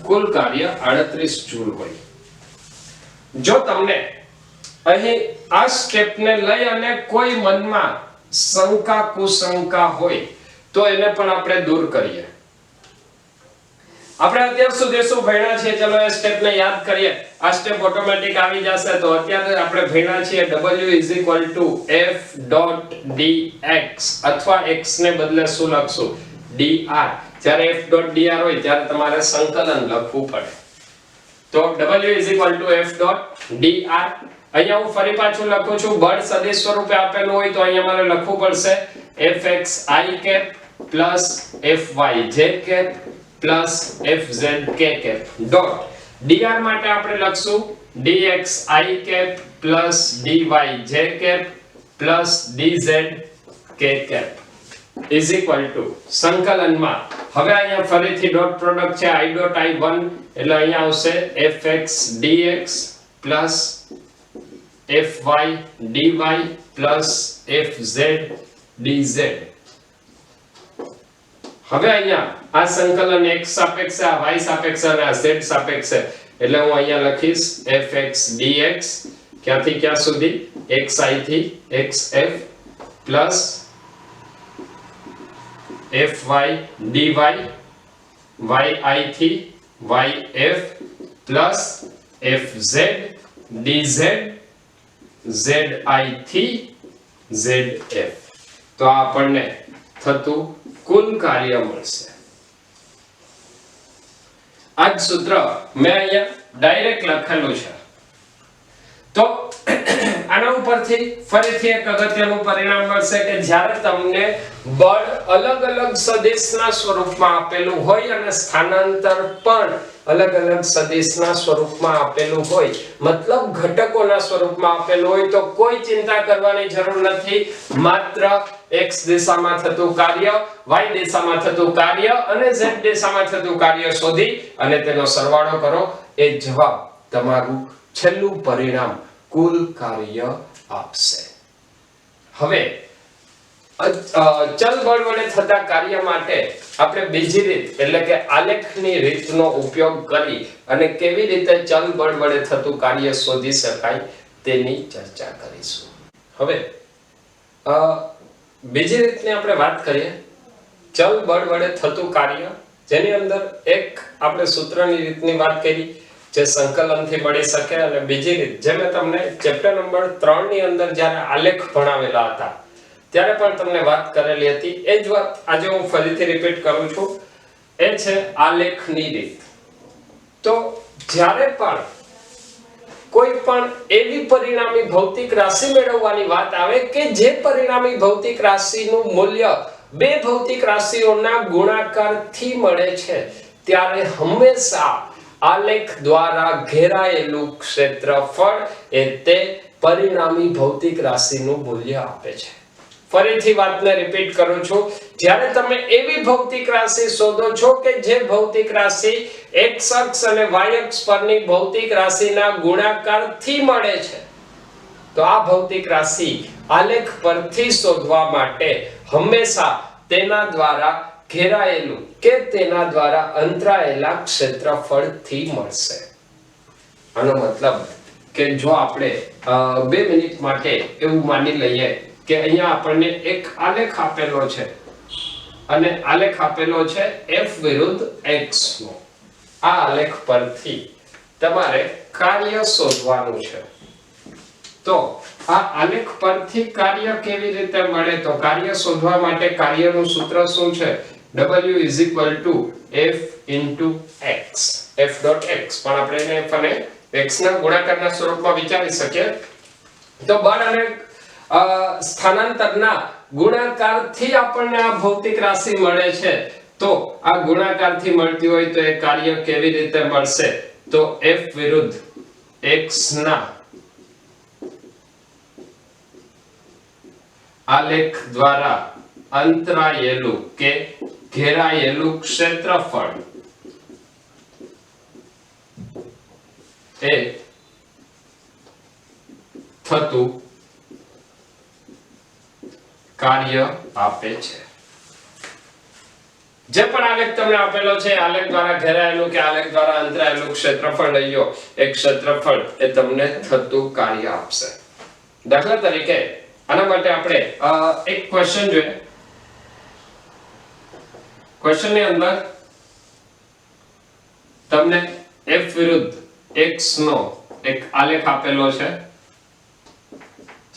કુલ કાર્ય 38 જૂલ હોય. જો તમને અહીં આ સ્ટેપને લઈ અને કોઈ મનમાં શંકા કુશંકા હોય તો એને પણ આપણે દૂર કરીએ. આપણે અત્યાર સુધી શું ભણ્યા છે? ચલો એ સ્ટેપને યાદ કરીએ. આ સ્ટેપ ઓટોમેટિક આવી જશે. તો અત્યારે આપણે ભણ્યા છીએ W f.dx અથવા x ને બદલે શું લખશું? dr. જ્યારે f.dr હોય ત્યારે તમારે સંકલન લખવું પડે. તો W f.dr. અહીંયા હું ફરી પાછું લખું છું. બળ સદિશ સ્વરૂપે આપેલું હોય તો અહીંયા મારે લખવું પડશે fxi cap plus fyj cap plus fzk cap dot. dr માટે આપણે લખશું dxi cap plus dyj cap plus dzk cap is equal to સંકલનમાં હવે અહીંયા ફરીથી ડોટ પ્રોડક્ટ છે i dot i1 એટલે અહીંયા આવશે fx dx plus fy dy plus fz dz. હવે અહીંયા આ સંકલન x સાપેક્ષ છે, આ y સાપેક્ષ છે અને આ z સાપેક્ષ છે એટલે હું અહીંયા લખીશ fx dx ક્યાંથી ક્યાં સુધી? xi થી xf plus fy dy yi થી yf plus fz dz zi થી zf. તો આપણને થતું કુલ કાર્ય મળશે. આ જ સૂત્ર મેં અહીંયા ડાયરેક્ટ લખેલું છે. તો આના ઉપરથી ફરીથી એક અગત્યનું પરિણામ મળશે કે જ્યારે તમને બળ અલગ અલગ સદિશના સ્વરૂપમાં આપેલું હોય અને સ્થાનાંતર પણ અલગ અલગ સદિશના સ્વરૂપમાં આપેલું હોય, મતલબ ઘટકોના સ્વરૂપમાં આપેલું હોય, તો કોઈ ચિંતા કરવાની જરૂર નથી. માત્ર x દિશામાં થતું કાર્ય, y દિશામાં થતું કાર્ય અને z દિશામાં થતું કાર્ય શોધી અને તેનો સરવાળો કરો. એ જવાબ તમારું છેલ્લું પરિણામ કુલ કાર્ય આપશે. હવે ચલ બળ વડે થતા કાર્ય માટે આપણે બીજી રીત એટલે કે આલેખની રીતનો ઉપયોગ કરી અને કેવી રીતે ચલ બળ વડે થતું કાર્ય શોધી શકાય તેની ચર્ચા કરીશું. હવે બીજી રીતની આપણે વાત કરીએ, ચલ બળ વડે થતું કાર્ય, જેની અંદર એક આપણે સૂત્રની રીતની વાત કરી જે સંકલનથી મળી શકે, અને બીજી રીત જે મેં તમને ચેપ્ટર નંબર 3 ની અંદર જ્યારે આલેખ ભણાવેલા હતા ત્યારે પણ તમને વાત કરેલી હતી. એ જ વાત આજે હું ફરીથી રિપીટ કરું છું, એ છે આલેખની રીત. તો જ્યારે પણ કોઈ પણ એવી પરિણામી ભૌતિક રાશિ મેળવવાની વાત આવે કે જે પરિણામી ભૌતિક રાશિનું મૂલ્ય બે ભૌતિક રાશિઓના ગુણાકારથી મળે છે, ત્યારે હંમેશા આલેખ દ્વારા ઘેરાયેલું ક્ષેત્રફળ એ તે પરિણામી ભૌતિક રાશિનું મૂલ્ય આપે છે. ફરીથી વાતને રિપીટ કરું છું, જ્યારે તમે એવી ભૌતિક રાશિ શોધો છો કે જે ભૌતિક રાશિ x અક્ષ અને y અક્ષ પરની ભૌતિક રાશિના ગુણાકારથી મળે છે, તો આ ભૌતિક રાશિ આલેખ પરથી શોધવા માટે હંમેશા તેના દ્વારા ઘેરાયેલું કે તેના દ્વારા અંતરાયેલા ક્ષેત્રફળથી મળશે. આનો મતલબ કે જો આપણે 2 મિનિટ માટે એવું માની લઈએ કે અહીંયા આપણને એક આલેખ આપેલો છે અને આલેખ આપેલો છે f વિરુદ્ધ x નો. આ આલેખ પરથી તમારે કાર્ય શોધવાનું છે. તો આ આલેખ પરથી કાર્ય કેવી રીતે મળે? તો કાર્ય શોધવા માટે કાર્યનું સૂત્ર શું છે? w f x, f.x. પણ આપણે એને f અને x ના ગુણાકારના સ્વરૂપમાં વિચારી શકીએ. તો બળ અને સ્થાનાંતરના ગુણાકારથી આપણને આ ભૌતિક રાશિ મળે છે. તો આ ગુણાકારથી મળતી હોય તો એ કાર્ય કેવી રીતે મળશે? તો f વિરુદ્ધ x ના આલેખ દ્વારા અંતરાયેલું કે ઘેરાયેલું ક્ષેત્રફળ એ થતું કાર્ય આપે છે. જે પણ આલેખ તમને આપેલો છે, આલેખ દ્વારા ઘેરાયેલું કે આલેખ દ્વારા અંતરાયેલું ક્ષેત્રફળ લઈ લો, એક ક્ષેત્રફળ એ તમને થતું કાર્ય આપશે. દાખલા તરીકે આના માટે આપણે એક ક્વેશ્ચન જોઈએ. ક્વેશ્ચન ની અંદર તમને f વિરુદ્ધ x નો એક આલેખ આપેલો છે,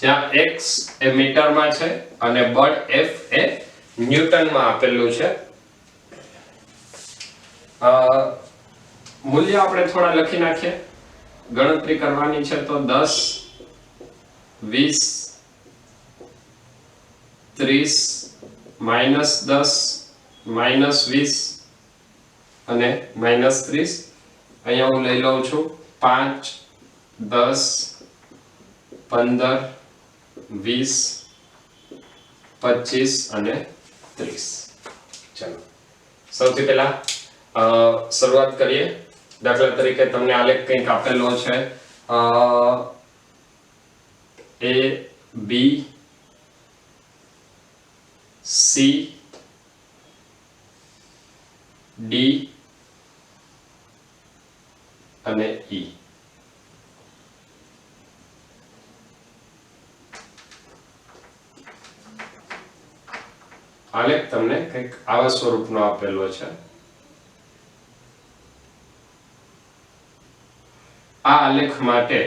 જ્યાં x એ મીટરમાં છે અને બળ F એ ન્યૂટનમાં આપેલું છે. મૂલ્ય આપણે થોડા લખી નાખીએ. ગણતરી કરવાની છે તો 10, 20, 30, -10, -20 અને -30. અહીંયા હું લઈ લઉં છું 5, 10, 15, 20, 25 અને 30. ચલો સૌથી પહેલા શરૂઆત કરીએ. દાખલા તરીકે તમને આલેખ કંઈક આપેલો છે, A, B, C, D અને E. આલેખ તમને કંઈક આવા સ્વરૂપનો આપેલો છે. આ આલેખ માટે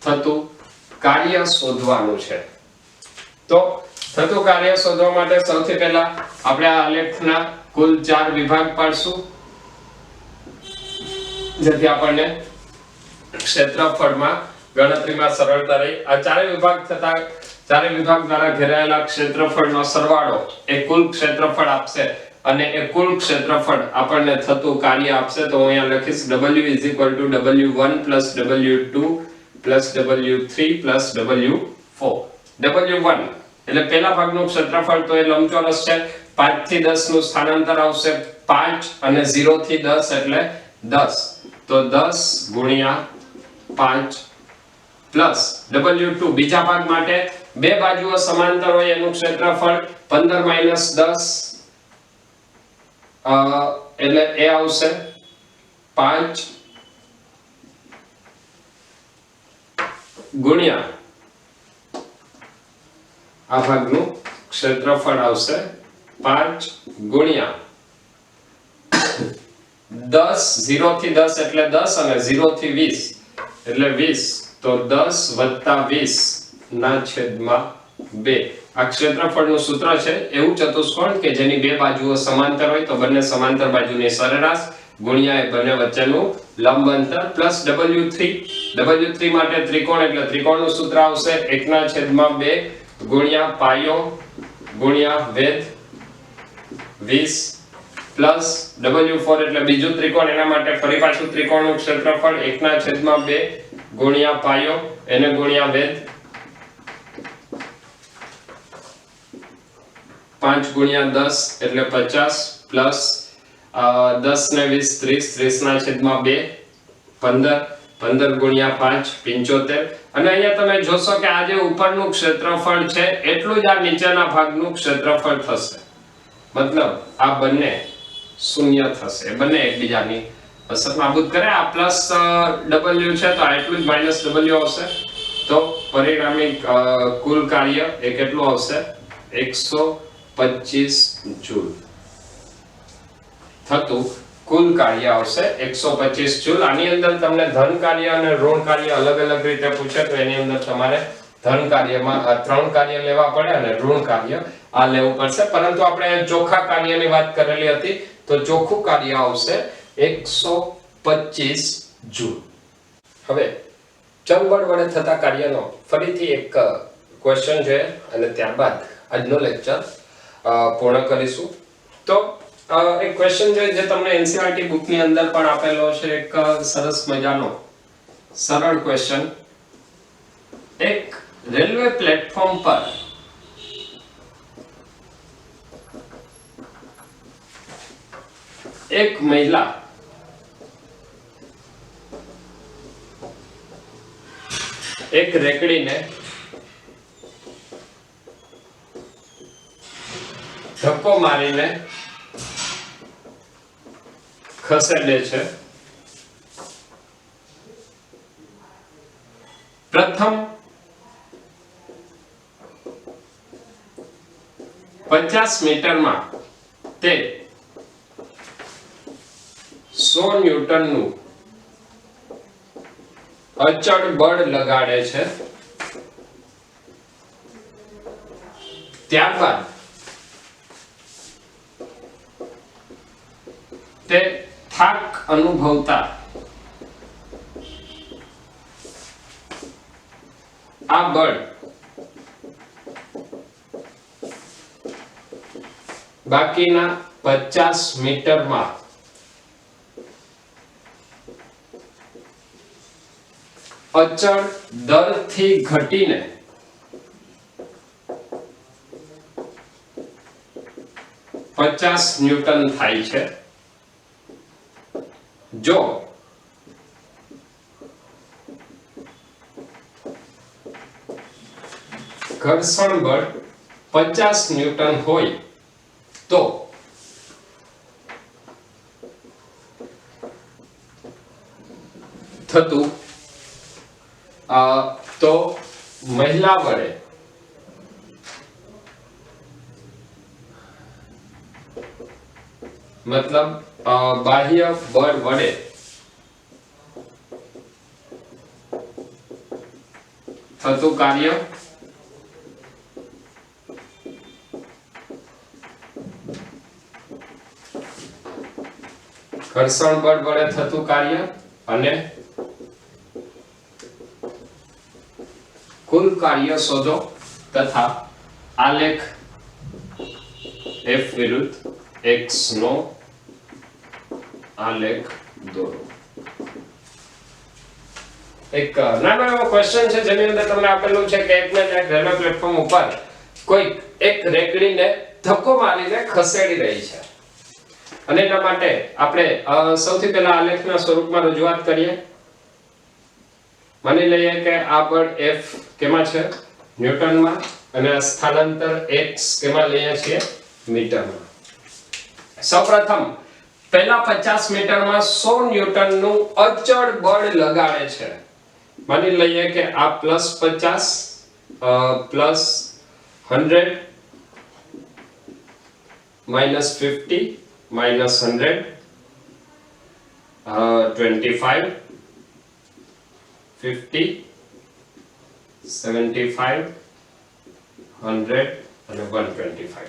થતું કાર્ય શોધવાનું છે. તો થતું કાર્ય શોધવા માટે સૌથી પહેલા આપણે આ આલેખના કુલ 4 વિભાગ પાડશું, જેથી આપણને ક્ષેત્રફળમાં ગણતરીમાં સરળતા રહે. આ ચારે વિભાગ થતા ચારે વિભાગ દ્વારા ઘેરાયેલા ક્ષેત્રફળનો સરવાળો એ કુલ ક્ષેત્રફળ આપશે અને એ કુલ ક્ષેત્રફળ આપણને થતું કાર્ય આપશે. તો હું અહીંયા લખીશ w w1 w2 w3 w4. w1 એટલે પહેલા ભાગનું ક્ષેત્રફળ, તો એ લંબચોરસ છે. 5 થી 10 નું સ્થાનાંતર આવશે 5 અને 0 થી 10 એટલે 10. તો 10 ગુણ્યા 5 પ્લસ w2 બીજા ભાગ માટે બે બાજુઓ સમાંતર હોય એનું ક્ષેત્રફળ 15 - 10 એટલે એ આવશે 5 ગુણ્યા આ ભાગનું ક્ષેત્રફળ આવશે 5 ગુણ્યા 10, 0 થી 10 એટલે 10 અને 0 થી 20 એટલે 20, તો 10 વત્તા 20 ના છેદમાં 2. આ ક્ષેત્રફળનું સૂત્ર છે એવું ચતુષ્કોણ કે જેની બે બાજુઓ સમાંતર હોય તો બંને સમાંતર બાજુની સરેરાશ ગુણ્યા એ બંને વચ્ચેનું લંબ અંતર પ્લસ W3. W3 માટે ત્રિકોણ એટલે ત્રિકોણનું સૂત્ર આવશે 1/2 ગુણ્યા પાયો ગુણ્યા વેધ 20 પ્લસ W4 એટલે બીજું ત્રિકોણ, એના માટે ફરી પાછું ત્રિકોણનું ક્ષેત્રફળ 1/2 ગુણ્યા પાયો એને ગુણ્યા વેધ 5 ગુણ્યા 10 એટલે 50 પ્લસ 10 ને 20 30, 30/2 15 ગુણ્યા 5 75. અને અહીંયા તમે જોશો કે આ જે ઉપરનું ક્ષેત્રફળ છે એટલું જ આ નીચેના ભાગનું ક્ષેત્રફળ થશે, મતલબ આ બંને શૂન્ય થશે, બંને એકબીજાની અસર નાબૂદ કરે. આ પ્લસ W છે તો આ એટલું જ માઈનસ W આવશે, તો પરિણામી કુલ કાર્ય એ કેટલું આવશે 125 જૂલ થતું કુલ કાર્ય આવશે 125 જૂલ. આની અંદર તમને ધન કાર્ય અને ઋણ કાર્ય અલગ અલગ રીતે પૂછે તો એની અંદર તમારે ધન કાર્યમાં 3 કાર્ય લેવા પડે અને ઋણ કાર્ય આ લેવું પડશે, પરંતુ આપણે ચોખ્ખા કાર્યની વાત કરેલી હતી તો ચોખ્ખું કાર્ય આવશે 125 જૂલ. હવે ચલબળ વડે થતા કાર્યનો ફરીથી એક ક્વેશ્ચન છે અને ત્યારબાદ આજનો લેક્ચર પૂર્ણ કરીશું. તો એક ક્વેશ્ચન છે જે તમને એનસીઈઆરટી બુકની અંદર પણ આપેલો છે, એક સરસ મજાનો સરળ ક્વેશ્ચન. એક રેલવે પ્લેટફોર્મ પર એક મહિલા એક રેકડીને ધક્કો મારીને ખસેડે છે. પ્રથમ 50 મીટરમાં તે 100 ન્યૂટનનું અચળ બળ લગાડે છે. ત્યારબાદ તે થાક અનુભવતા આ બળ બાકીના 50 મીટરમાં અચળ દરથી ઘટીને 50 ન્યૂટન થાય છે. જો ઘર્ષણ બળ 50 ન્યૂટન હોય તો થતું તો મહિલા વડે મતલબ બાહ્ય બળ વડે થતું કાર્ય ઘર્ષણ બળ વડે થતું કાર્ય અને કુલ કાર્ય શોધો તથા આલેખ F વિરુદ્ધ x નો આલેખ દોરો. એક નાનો એવો ક્વેશ્ચન છે જેની અંદર તમને આપેલું છે કે એક રેલવે પ્લેટફોર્મ ઉપર કોઈ એક રેકડીને ધક્કો મારીને ખસેડી રહી છે અને એના માટે આપણે સૌથી પહેલા આલેખના સ્વરૂપમાં રજૂઆત કરીએ. માની લઈએ કે આ બળ F કેમાં છે ન્યૂટનમાં અને આ સ્થાનાંતર x કેમાં લઈએ છીએ મીટરમાં. સૌપ્રથમ પહેલા 50 મીટરમાં 100 ન્યૂટનનું અચળ બળ લગાડે છે. માની લઈએ કે આ +50 પ્લસ 100 minus 50 minus 100 25 50 75 100 અને 125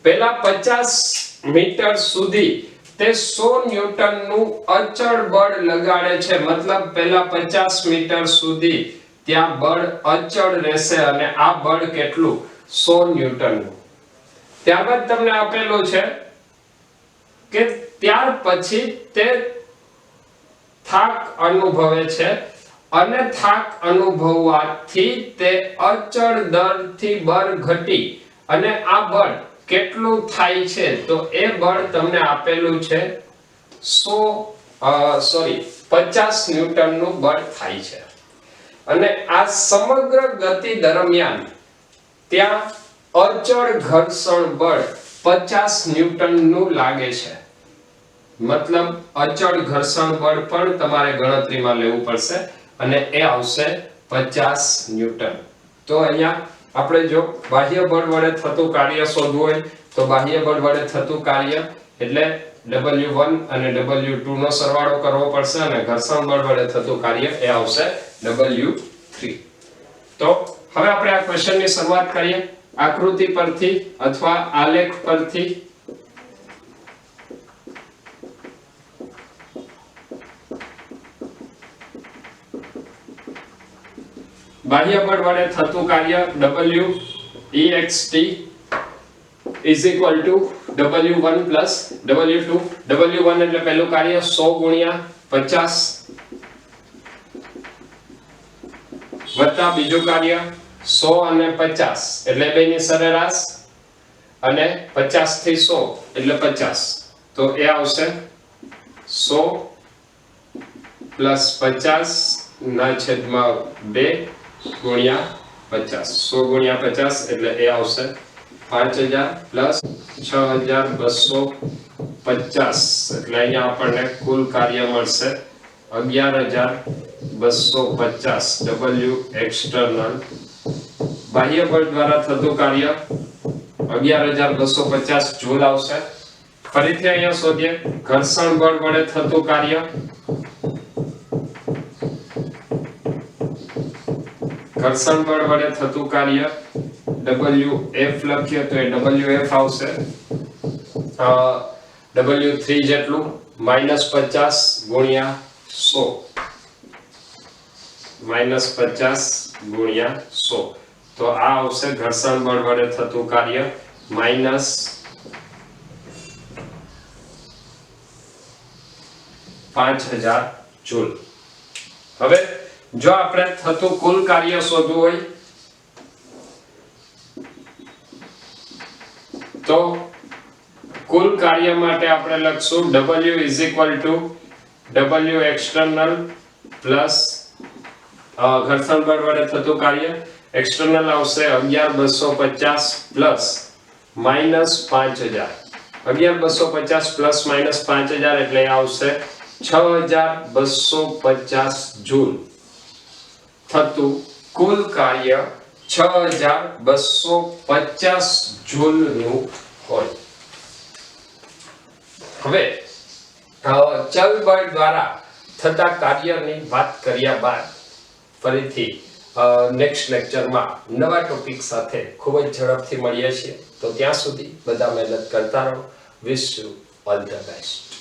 પહેલા 50 મીટર સુધી તે 100 ન્યૂટન નું અચળ બળ લગાડે છે મતલબ પહેલા 50 મીટર સુધી ત્યાં બળ અચળ રહેશે અને આ બળ કેટલું 100 ન્યૂટન નું ત્યારબાદ તમને આપેલું છે કે ત્યાર પછી તે થાક અનુભવે છે અને થાક અનુભવવાથી તે અચળ દરથી બળ ઘટી અને આ બળ કેટલું થાય છે તો એ બળ તમને આપેલું છે 50 ન્યૂટન નું બળ થાય છે અને આ સમગ્ર ગતિ દરમિયાન ત્યાં અચળ ઘર્ષણ બળ 50 ન્યૂટન નું લાગે છે મતલબ અચળ ઘર્ષણ બળ પણ તમારે ગણતરીમાં લેવું પડશે અને એ આવશે 50 ન્યૂટન તો અહીંયા આપણે જો બાહ્ય બળ વડે થતું કાર્ય શોધવું હોય તો બાહ્ય બળ વડે થતું કાર્ય એટલે W1 અને W2 નો સરવાળો કરવો પડશે અને ઘર્ષણ બળ વડે થતું કાર્ય એ આવશે W3 તો હવે આપણે આ ક્વેશ્ચનની શરૂઆત કરીએ આકૃતિ પરથી અથવા આલેખ પરથી બાહ્ય બળ વડે થતું કાર્ય W ext is equal to W1 plus W2 W1 એટલે પહેલું કાર્ય 100 ગુણ્યા 50 વત્તા બીજું કાર્ય 100 અને 50 એટલે બેની સરેરાશ અને 50 થી 100 એટલે 50 તો એ આવશે 100 plus 50 ના છેદમાં 2 ગુણ્યા 50 100 ગુણ્યા 50 એટલે એ આવશે 5000 પ્લસ 6250 એટલે અહીંયા આપણને કુલ કાર્ય મળશે 11250 W એક્સટર્નલ બાહ્ય બળ દ્વારા થતું કાર્ય 11250 જૂલ આવશે ફરીથી અહીંયા શોધીએ ઘર્ષણ બળ વડે થતું કાર્ય ઘર્ષણ બળ વડે થતું કાર્ય WF લખીએ તો એ WF આવશે W3 જેટલું -50 ગુણ્યા 100 -50 ગુણ્યા 100 તો આ આવશે ઘર્ષણ બળ વડે થતું કાર્ય -5000 જૂલ હવે જો આપણે થતું કુલ કાર્ય શોધવું હોય તો કુલ કાર્ય માટે આપણે લખશું W is equal to W external plus ઘર્ષણ બળ વડે થતું કાર્ય એક્સટર્નલ આવશે 11250 પ્લસ -5000 11250 પ્લસ -5000 એટલે આવશે 6250 જૂલ થતું કુલ કાર્ય 6250 જૂલ નું હોય હવે ચલ બળ દ્વારા થતા કાર્યની વાત કર્યા બાદ ફરીથી નેક્સ્ટ લેક્ચરમાં નવા ટોપિક સાથે ખૂબ જ ઝડપથી મળીએ છીએ તો ત્યાં સુધી બધા મહેનત કરતા રહો wish you all the best